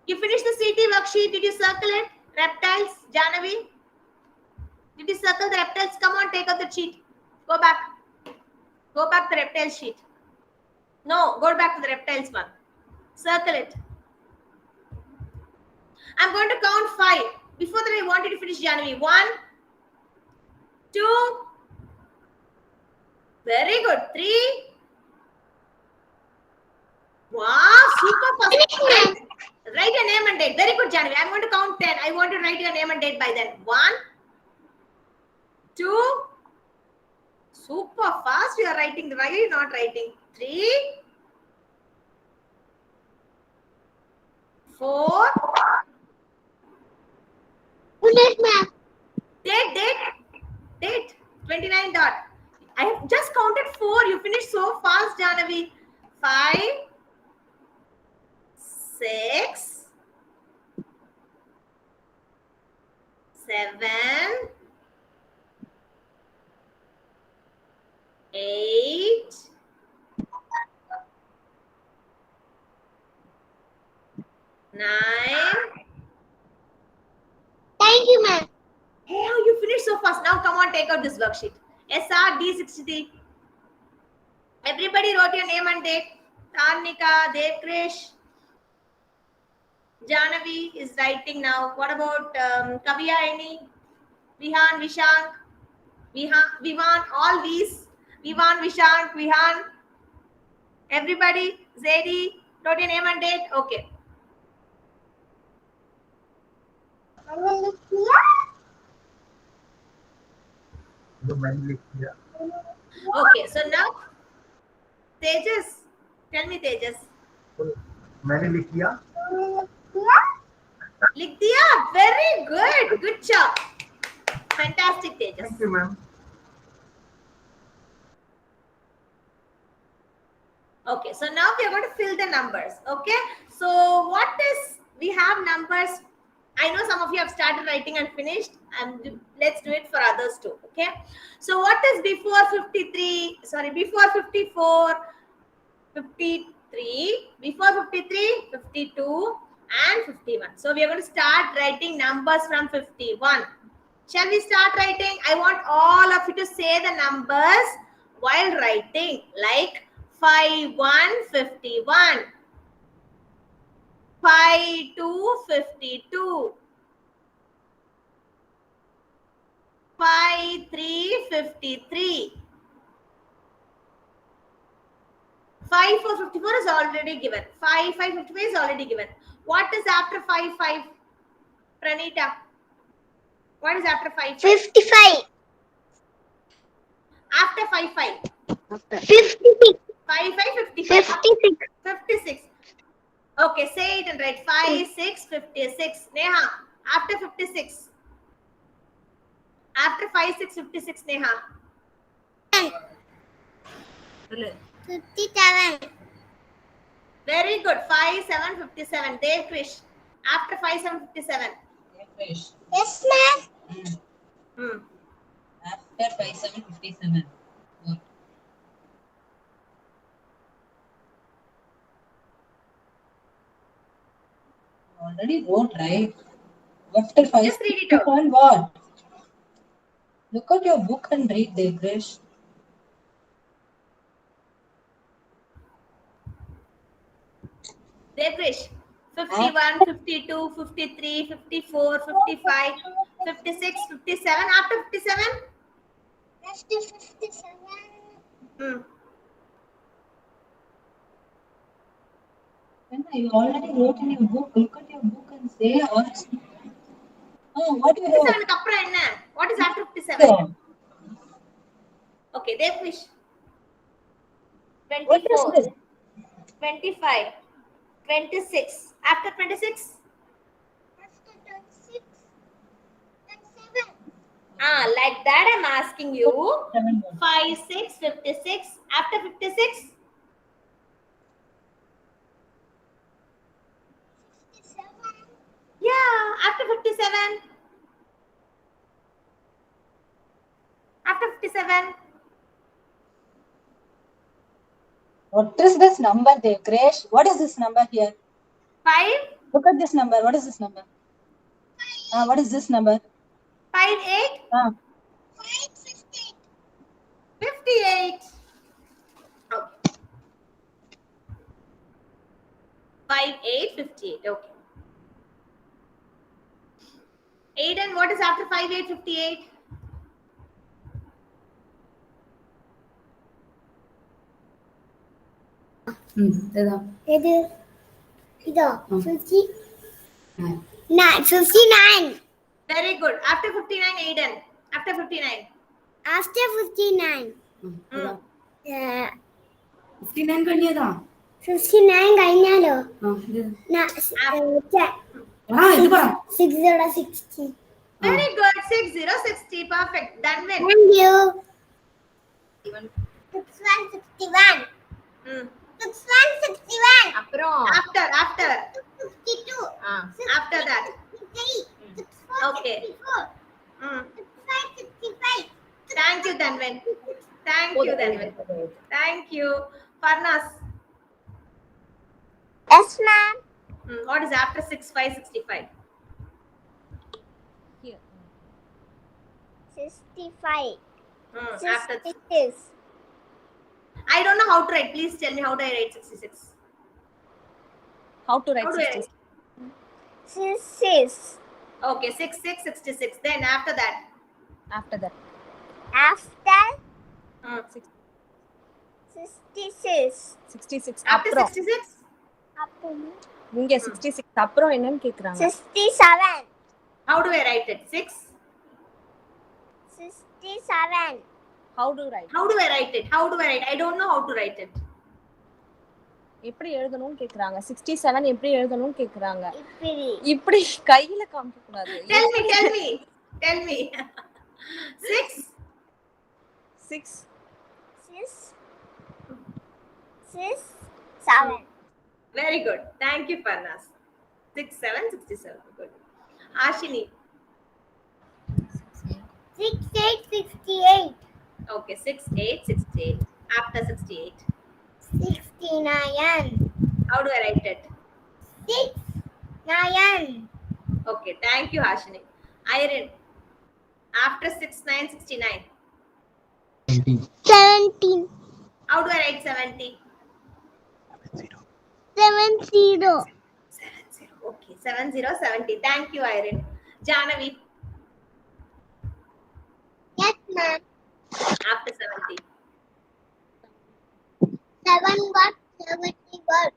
You finished the CT worksheet. Did you circle it? Reptiles, Janavi? Did you circle the reptiles? Come on, take out the sheet. Go back. Go back to the reptile sheet. No, go back to the reptiles one. Circle it. I'm going to count 5. Before that, I want you to finish, Janavi. 1, 2. Very good. 3. Wow, super fast. Write your name and date. Very good, Janavi. I'm going to count 10. I want you to write your name and date by then. 1, 2. Super fast. You are writing. Why are you not writing? 3, 4. Ma'am. Date. 29 dot. I have just counted 4. You finished so fast, Janavi. 5, 6, 7, 8, 9. Thank you, ma'am. Hey, how you finished so fast. Now come on, take out this worksheet. SR D63. Everybody wrote your name and date. Tarnika, Devkrish. Janavi is writing now. What about Kavya, Aini? Vihan, Vishank? Vivan, all these. Vivan, Vishank, Vihan. Everybody, Zedi, wrote your name and date. Okay. Okay, so now Tejas. Tell me, Tejas. मैंने लिख दिया लिख दिया. Very good. Good job. Fantastic, Tejas. Thank you ma'am Okay, so now we are going to fill the numbers. Okay, so what is, we have numbers. I know some of you have started writing and finished, and let's do it for others too. Okay, so what is before 53? Sorry, before 54, 53, before 53, 52, and 51. So we are going to start writing numbers from 51. Shall we start writing? I want all of you to say the numbers while writing, like 5151, 5252, 5353. 5454 is already given. 5555 is already given. What is after 55? Pranita. What is after 55? 55. After 55. 56. 5555. 56. 56. Okay, say it and write 5656. Neha, after 56. After 5656, Neha. 57. Very good. 5757. Dev Krish. After 5757. Yes, ma'am. Hmm. After 5757. What? Already wrote, right? After Just read it out. on what? Look at your book and read, Devkrish. Dev Krish. 51, 52, 53, 54, 55, 56, 57. After 57? After 57. Hmm. When you already wrote in your book, look at your book and say, or oh, what you wrote? 57 க்கு அப்புறம் என்ன? What is after 57? So, Okay, they finish. what is 24, this? 25, 26. After 26? After 26. 27. Like that I'm asking you. 7. 5, 6, 56. After 56? 57. Yeah, after 57. After 57. What is this number there, Grace? What is this number here? 5, Look at this number. What is this number? What is this number? 5, 8, 558. 58. Okay. 5, 8, 58. Okay. Aiden, what is after 5, 8, 58? இது இதோ 50 59. Very good. After 59, Aiden. After 59. After 59. Hmm. 59 കഴിഞ്ഞതാ 59 കഴിഞ്ഞാലോ ഇത് പറ 60. Very good. 60, 60. Perfect. Done with. Thank you. 61. Hmm. 61. அப்புறம் After. 52. After that. 63. Okay. 64. Hmm. 65. Thank you, Dhanvin. Thank you, Dhanvin. Thank you. Farnas. Yes, ma'am. What is after 6, 5, 65? here. 65. After 66. I don't know how to write. Please tell me how do I write 66? How to write How do I 66? write? 66. Okay, 6, 6, 66. Then after that. After that. After Hmm. 66. 66 After அப்புறம் 66? இங்க 66 அப்புறம் என்னன்னு கேக்குறாங்க 67. How do I write it? 6? 67. how do write How do I write it? How do I write? I don't know how to write it. எப்படி எழுதணும்னு கேக்குறாங்க 67 எப்படி எழுதணும்னு கேக்குறாங்க இப்படி இப்படி கையில காமிக்க கூடாது Tell me. Tell me. 6? 6 7. Very good. Thank you, Farnas. 6, 7, 67. Good. Ashini. 68. Okay, 6, 8, 68. After 68. 69. How do I write it? 9. Okay, thank you, Ashini. Irene. After 6, 9, 69. 17. How do I write 70? 70. 70. Okay, 70, 70. Thank you, Irene. Janavi. Yes, ma'am. After 70. 7 what? 71.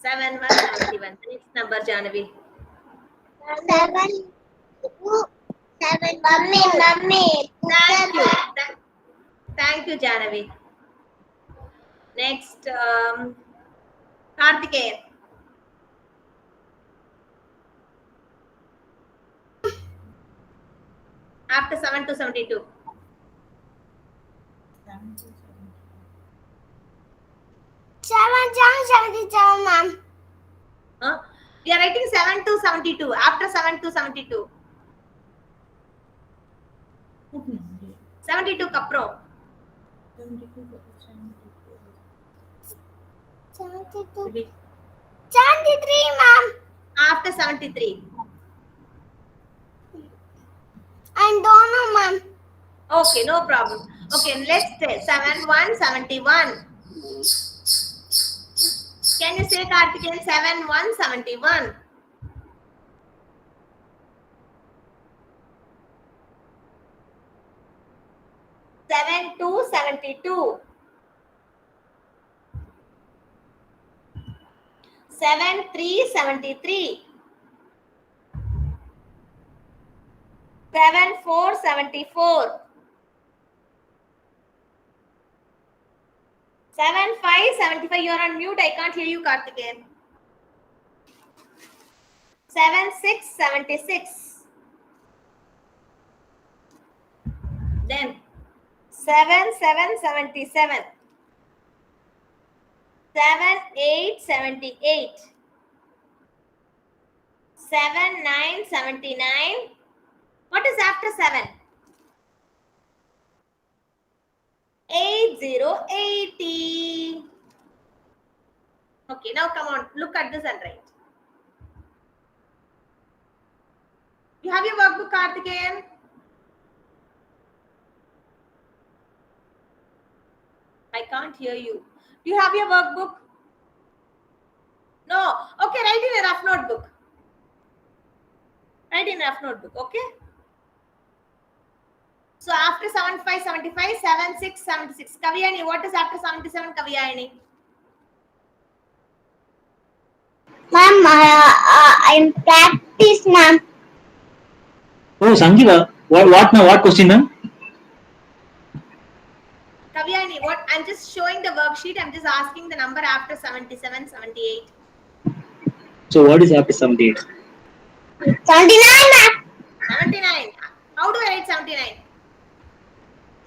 7, 1, 71. Next number, Janavi. 7. 7. Mummy. Thank you. Thank you, Janavi. Next, Karthikeyan. After 7 to 72. 77, ma'am. Huh? We are writing 7 to 72. After 7 to 72. 72 kapro. 73, ma'am. After 73. I don't know, ma'am. Okay, no problem. Okay, let's say 7, 1, 71. Can you say Karthikeyan 7, 1, 71? 72, 72. 73, 73. 74, 74. 75, 75. You're on mute. I can't hear you, Karthikeyan. 76, 76. Then 77, 77. 78, 78. 79, 79. What is after 7? 80, 80. Okay, now come on. Look at this and write. You have your workbook, Karthikeyan? I can't hear you. Do you have your workbook? No. Okay, write in a rough notebook. Write in a rough notebook, okay? So after 75, 75, 76, 76. Kavyani, what is after 77, Kavyani? Ma'am, I'm practice, ma'am. Oh, Sanjiva, what now? What question, ma'am? Kavyani, what? I'm just showing the worksheet. I'm just asking the number after 77, 78. So what is after 78? 79, ma'am. 79. How do I write 79?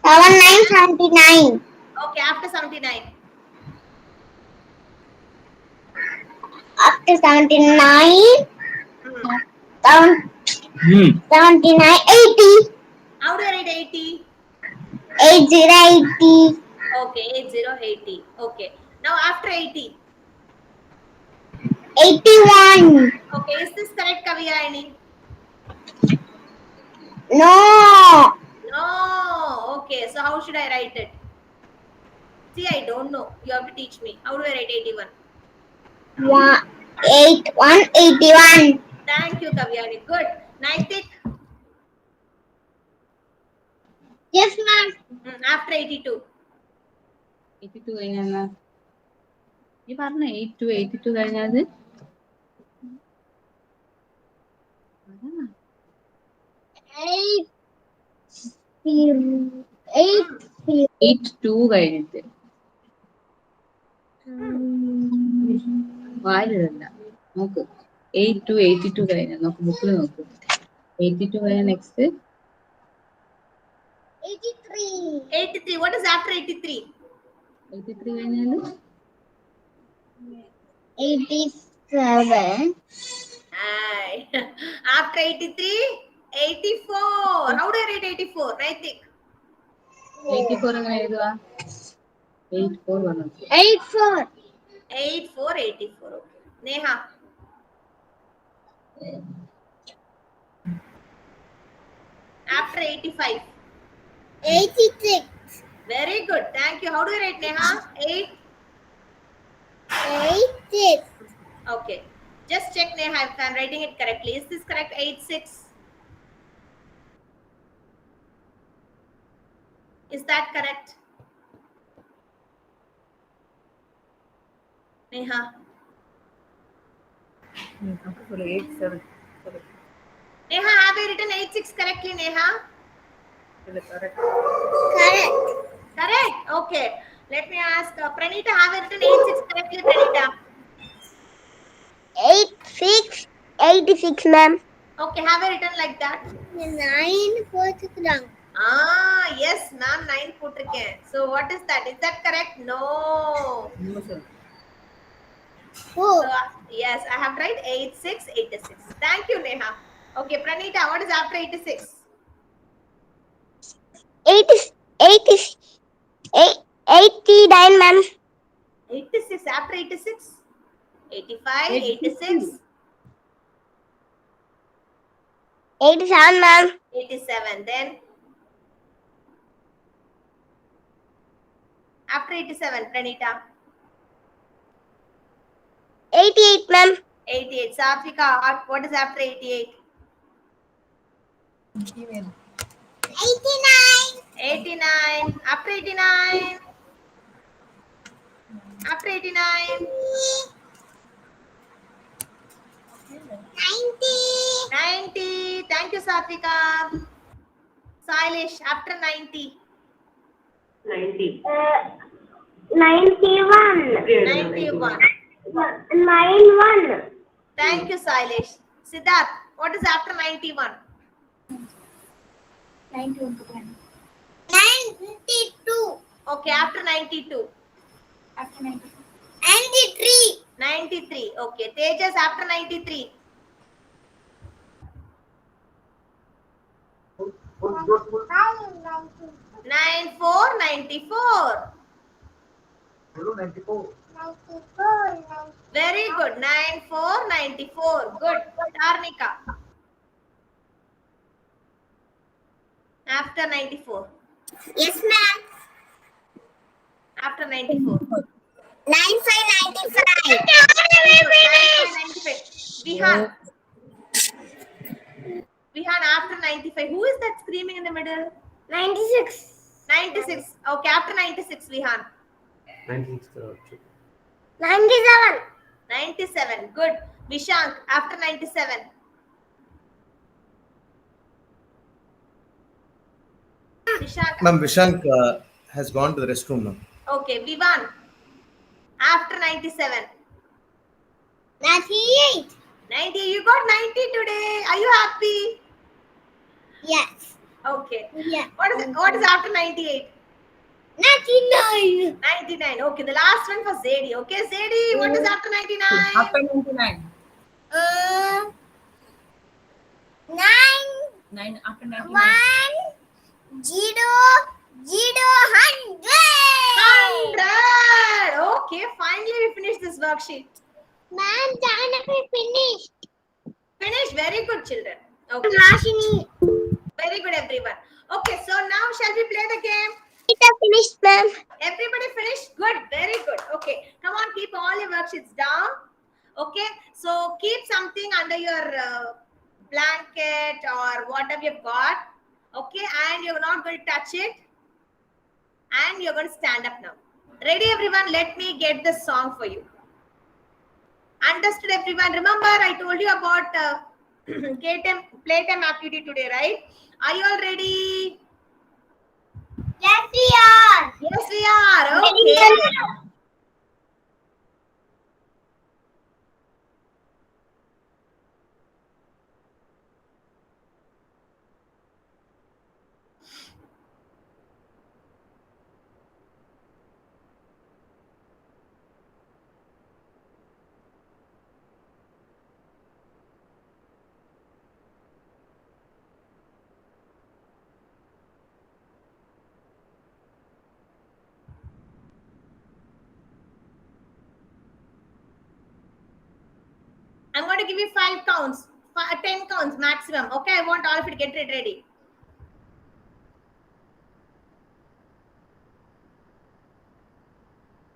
79. Okay, after 79. After 79, Hmm. 79, 80. How do I write 80? 80, 80. Okay, 80, 80. Okay. Now after 80. 81. Okay, is this correct, Kavyani? No. No. Okay, so how should I write it? See, I don't know. You have to teach me. How do I write 81? 81. Thank you, Kavyani. Good. Naitik, Yes, ma'am. after 82. 82 കഴിഞ്ഞാ ഈ പറഞ്ഞ 82 കഴിഞ്ഞാൽ 82 കഴിഞ്ഞിട്ട് വായിലിടണ്ട നോക്ക് 82 കഴിഞ്ഞ നോക്ക് ബുക്കിൽ നോക്ക് 82 കഴിഞ്ഞ നെക്സ്റ്റ് 83. 83. What is after 83? 83 കഴിഞ്ഞാല് 87. Aye. After 83, 84. How do I write 84? Naitik. 84 എങ്ങനെ എഴുതുക 84 പറഞ്ഞു 84. 84, 84. Okay. Neha. After 85. 86. Very good. Thank you. How do I write Neha? 8. 86. Okay. Just check Neha if I'm writing it correctly. Is this correct? 86. Is that correct? Neha. 87. Neha, have you written 86 correctly, Neha? Correct. Correct. Correct. Okay. Let me ask Pranita, have you written 86 correctly, Pranita? 86, ma'am. Okay, have you written like that? 9 போட்டுக்கலாம். Ah, yes, ma'am, 9 போட்டிருக்கேன். So what is that? Is that correct? No. So, yes, I have tried 86, 86. Thank you, Neha. Okay, Pranita, what is after 86? 89, ma'am. 86, after 86? 85, 86, 87, ma'am. 87. Then, after 87, Pranita. 88, ma'am. 88. Satvika, what is after 88? 89. 89. After 89. After 89. 90. Thank you, Satvika. Sailesh, after 90. 90. 91. 91. 91. Thank you, Sailesh. Siddharth, what is after 91? 91. 92. Okay, after 92. After 92. 93. 93. Okay, Tejas, after 93. Good. 94. 94. Hello, 94. 94. Very good. 94. 94. Good. Tarnika. After 94. Yes, ma'am. After 94. 95. 95. Vihan. Vihan, after 95. Who is that screaming in the middle? 96. 96. Okay, after 96, Vihan. 97. 97. Good. Vishank, after 97. Vishank. Ma'am, Vishank has gone to the restroom now. Okay, Vivan. After 97. 98. 90. You got 90 today. Are you happy? Yes. Okay. Yeah. What is after 98? 99. 99. Okay, the last one for Zedi. Okay, Zedi, what is after 99? After 99. 9. 9 after 99. 1. 0. 100. 100. Okay, finally we finished this worksheet. Ma'am, Janavi finished. Finish. Very good, children. Okay. Rashini. Very good, everyone. Okay, so now shall we play the game? It finished, ma'am. Everybody finished? Good. Very good. Okay. Come on, keep all your worksheets down. Okay. So keep something under your blanket or whatever you've got. Okay. And you're not going to touch it. And you're going to stand up now. Ready, everyone? Let me get the song for you. Understood, everyone? Remember, I told you about playtime activity today, right? Are you all ready? Yes, we are. Yes, we are. Okay. I'm going to give you 5 counts, 10 counts maximum. Okay, I want all of you to get it ready.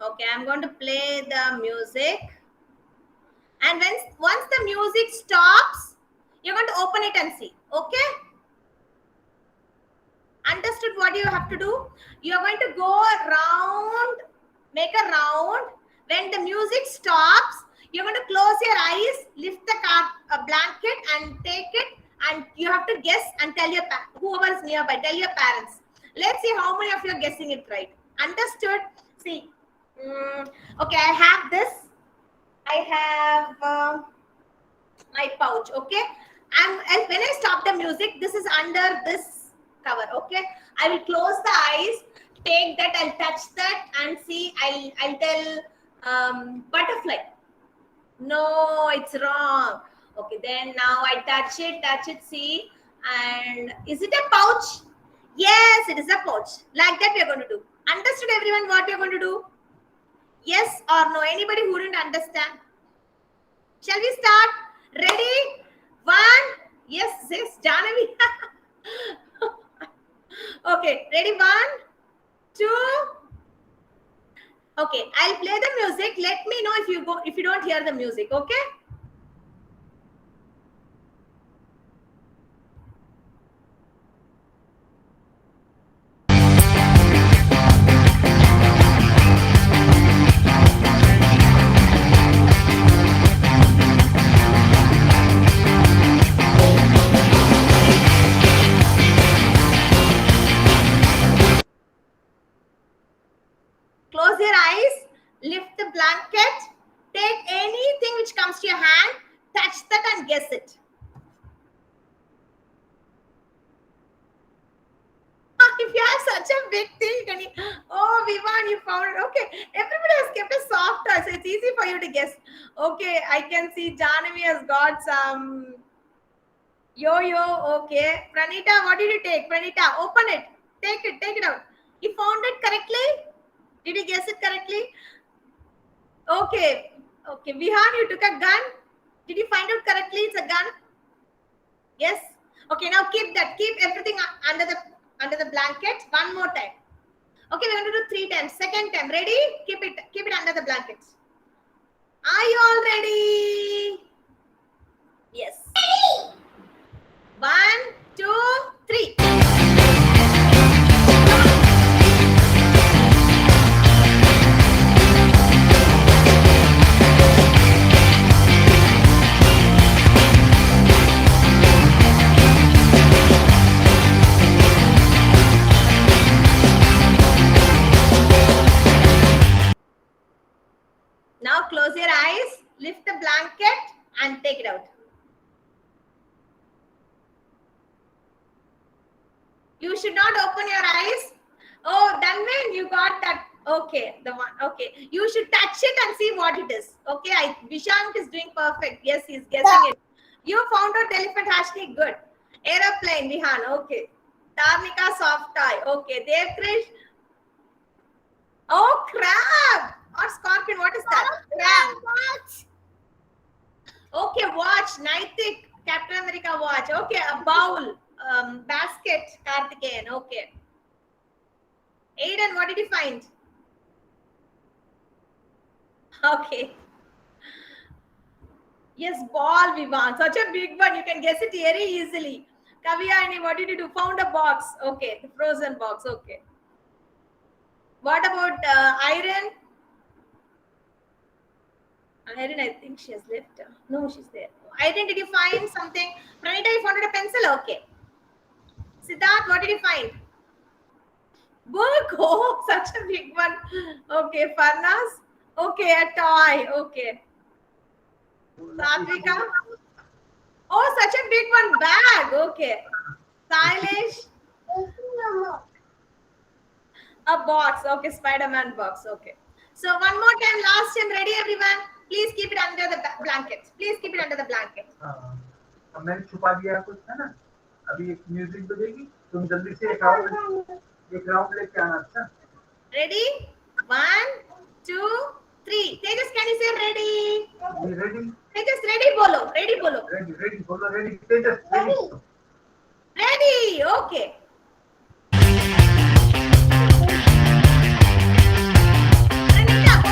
Okay, I'm going to play the music. And once the music stops, you're going to open it and see. Okay? Understood what you have to do? You're going to go around, make a round. When the music stops, you're going to close your eyes, lift the blanket and take it, and you have to guess and tell your whoever is nearby, tell your parents. Let's see how many of you are guessing it right. Understood? See. Okay, I have this. I have my pouch. Okay. And when I stop the music, this is under this cover. Okay. I will close the eyes, take that, I'll touch that and see. I'll tell butterfly. No, it's wrong. Okay, then now I touch it, see. And is it a pouch? Yes, it is a pouch. Like that we are going to do. Understood, everyone, what we are going to do? Yes or no? Anybody who didn't understand? Shall we start? Ready? 1. Yes, Janavi. Okay, ready? 1, 2. Okay, I'll play the music. Let me know if you don't hear the music, okay? your eyes, lift the blanket, take anything which comes to your hand, touch that and guess it. If you have such a big thing, can you, oh, Vivan, you found it. Okay, everybody has kept a soft toy, so it's easy for you to guess. Okay, I can see Janami has got some yo-yo. Okay, Pranita, what did you take? Pranita, open it. Take it out. You found it correctly? Did you guess it correctly? Okay, Vihan, you took a gun. Did you find out correctly? It's a gun. Yes. Okay, now keep everything under the blanket. One more time. Okay, we're going to do 3 times. Second time. Ready? Keep it under the blanket. Are you all ready? Yes. 1, 2, 3. Now close your eyes, lift the blanket and take it out. You should not open your eyes. Oh, Dhanvin, you got that. Okay, the one. Okay, you should touch it and see what it is. Okay, Vishank is doing perfect. Yes, he's guessing it. You found out elephant, Hashni. Good. Aeroplane, Vihan. Okay. Tarnika, soft toy. Okay. Devkrish. Oh, crab or scorpion. What is that? Crab. Okay, watch. Naitik, Captain America watch. Okay, a bowl. Basket, Karthikeyan. Okay. Aiden, what did you find? Okay. Yes, ball, Vivan. Such a big one. You can guess it very easily. Kavyani, what did you do? Found a box. Okay, the frozen box. Okay. What about Iron? Iron, I think she has left. No, she's there. Iron, did you find something? Pranita, you found a pencil? Okay. Siddharth, what did you find? Book. Oh, such a big one. Okay, Farnas. Okay, a toy. Okay. Satvika. Oh, such a big one. Bag. Okay. Silesh. A box. Okay, Spider-Man box. Okay. So one more time, last time. Ready, everyone? Please keep it under the blanket. Please keep it under the blanket. अब मैंने छुपा दिया कुछ है ना अभी एक music बजेगी तुम जल्दी से एक राउंड लेके आना अच्छा Ready? 1, 2, 3. Tejas, can you say ready? ready Tejas, ready bolo. Ready bolo. ready बोलो ready Tejas ready Ready. Okay. Pranita, go.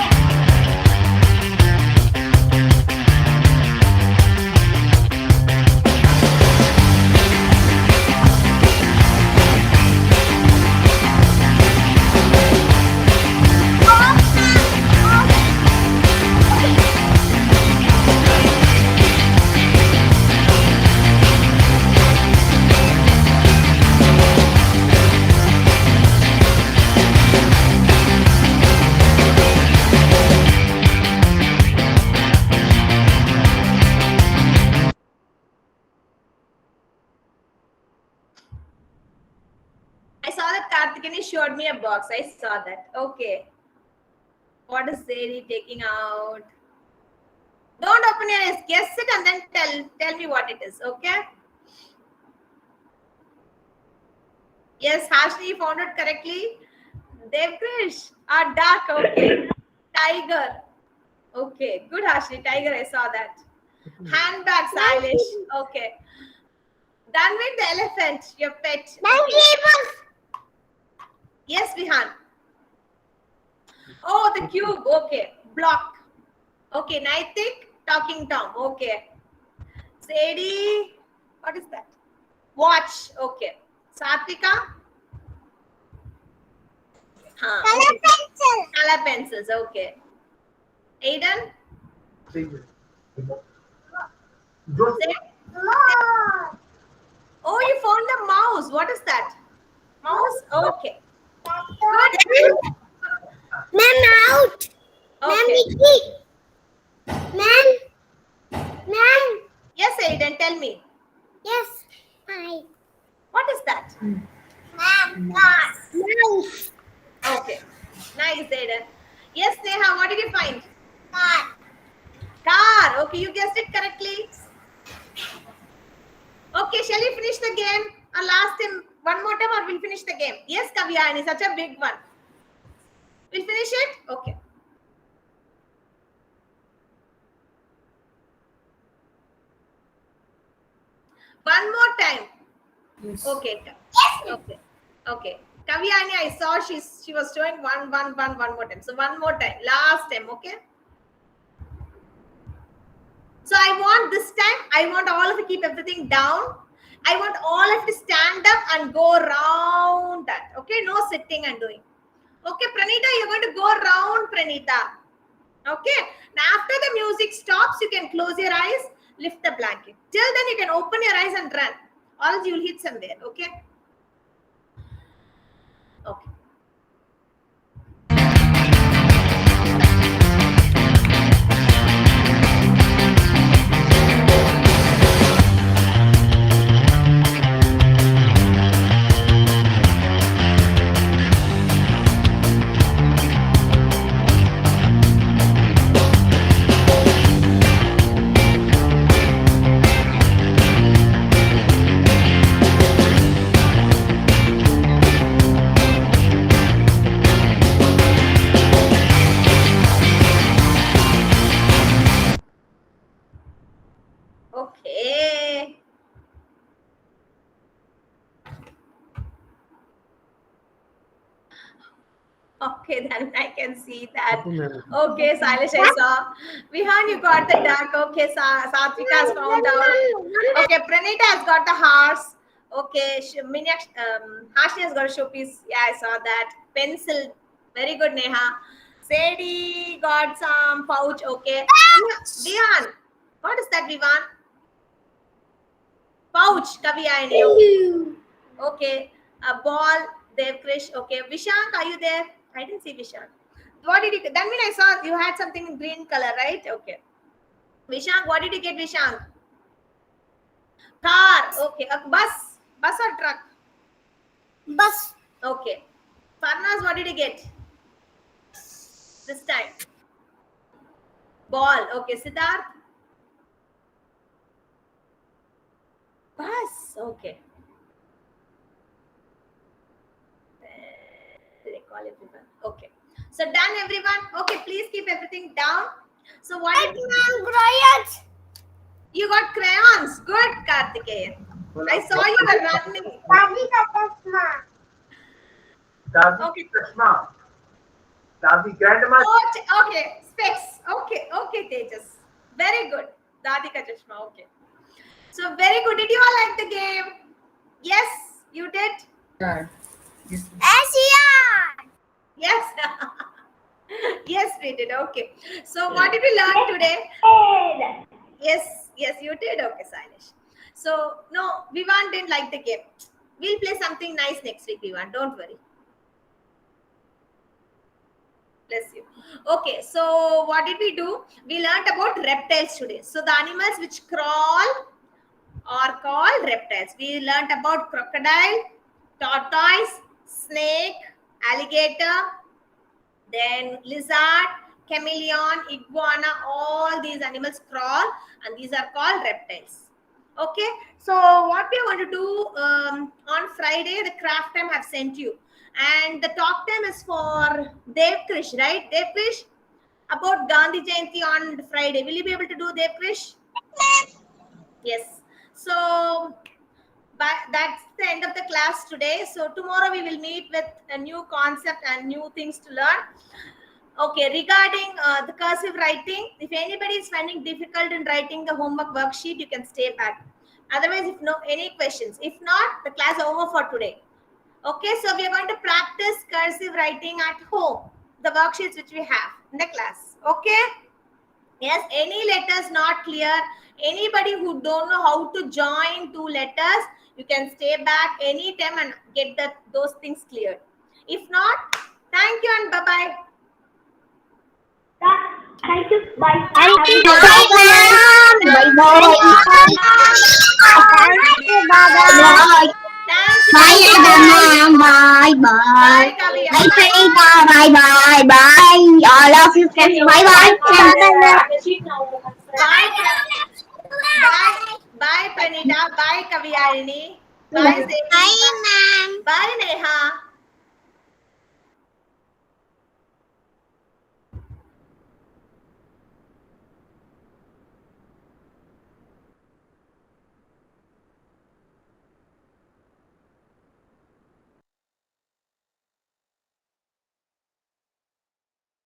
I saw that Karthikeyan showed me a box. I saw that. Okay. What is Zeri taking out? Don't open your eyes. Guess it and then tell me what it is. Okay. Yes, Hashni found it correctly. Devkrish, a duck. Okay. Tiger. Okay. Good, Hashni. Tiger. I saw that. Handbag, Silesh. Okay. Done with the elephant, your pet. Yes, Vihan. Oh, the cube. Okay. Block. Okay. Naitik, talking Tom. Okay. Sadie, what is that? Watch. Okay. Satvika. Color pencil. Color pencils. Okay. Aiden. जो Oh, you found the mouse. What is that? Mouse? Okay. Good. Ma'am, out. Ma'am, Okay. Vicky. Ma'am. Yes, Aiden, tell me. Yes. Hi. What is that? Ma'am, mouse. Okay. Nice, Aiden. Yes, Neha, what did you find? Car. Car. Okay, you guessed it correctly. Okay, shall we finish the game? Or last time, one more time, or we'll finish the game? Yes, Kavyani, such a big one. We'll finish it? Okay. One more time. Yes. Okay. Okay. Okay. Kavyani, I saw she was showing one more time. So one more time. Last time, okay? So I want this time, I want all of you keep everything down. I want all of you stand up and go round that. Okay, no sitting and doing. Okay, Pranita, you're going to go round, Pranita. Okay, now after the music stops, you can close your eyes, lift the blanket. Till then, you can open your eyes and run. Or else you'll hit somewhere. Okay. Okay. Okay. Okay, then I can see that. Okay, Silas, I saw. Vihan, you got the duck. Okay, Satvika has found out. Okay, Pranita has got the horse. Okay, Hashni has got a showpiece. Yeah, I saw that. Pencil. Very good, Neha. Sadie got some pouch. Okay. Vihan, what is that, Vihan? Pouch, Kavyani. Okay. A ball, Devkrish. Okay. Vishank, are you there? I didn't see Vishank. What did you get? Then when I saw you had something in green color, right? Okay. Vishank, what did you get, Vishank? Car. Okay. A bus. Bus or truck? Bus. Okay. Farnaz, what did you get? This time. Ball. Okay. Siddharth. Bus. Okay. They call it ribbon. Okay. So done, everyone. Okay, please keep everything down. So what did Crayons. you got? Crayons. Good, Kartikeyan. I saw you were running. Dadi Okay. Chashma. Dadi grandma. Oh, okay. Specs. Okay. Okay, Tejas. Very good. Dadika Chashma. Okay. So very good. Did you all like the game? Yes, you did. Yeah. Yes. Asia. Yes. Yes, we did. Okay. So what did we learn today? Yes, you did. Okay, Silesh. So no, Vivan didn't like the game. We'll play something nice next week, Vivan. Don't worry. Bless you. Okay, so what did we do? We learned about reptiles today. So the animals which crawl are called reptiles. We learned about crocodile, tortoise, snake, alligator, then lizard, chameleon, iguana, all these animals crawl and these are called reptiles. Okay, so what we are going to do on Friday, the craft time I've sent you. And the talk time is for Devkrish, right? Devkrish, about Gandhi Jayanti on Friday. Will you be able to do, Devkrish? Yes. So that's the end of the class today. So tomorrow we will meet with a new concept and new things to learn. Okay, regarding the cursive writing, if anybody is finding difficult in writing the homework worksheet, you can stay back. Otherwise, if no any questions, if not, the class is over for today. Okay, so we are going to practice cursive writing at home, the worksheets which we have in the class. Okay. Yes, any letters not clear, anybody who don't know how to join two letters, you can stay back anytime and get those things cleared. If not, thank you and bye-bye. Thank you. Bye. Thank you. Bye, ma'am. Bye, bye. Thank you. Bye, bye. Thank you. Bye, ma'am. Bye, bye. Bye, Kavya. Bye, Pranita. Bye, bye. Bye. All of you friends. Bye, bye. Bye, bye, Pranita. Bye, Kavyalini. Bye, Zeni. Bye, ma'am. Bye, Neha.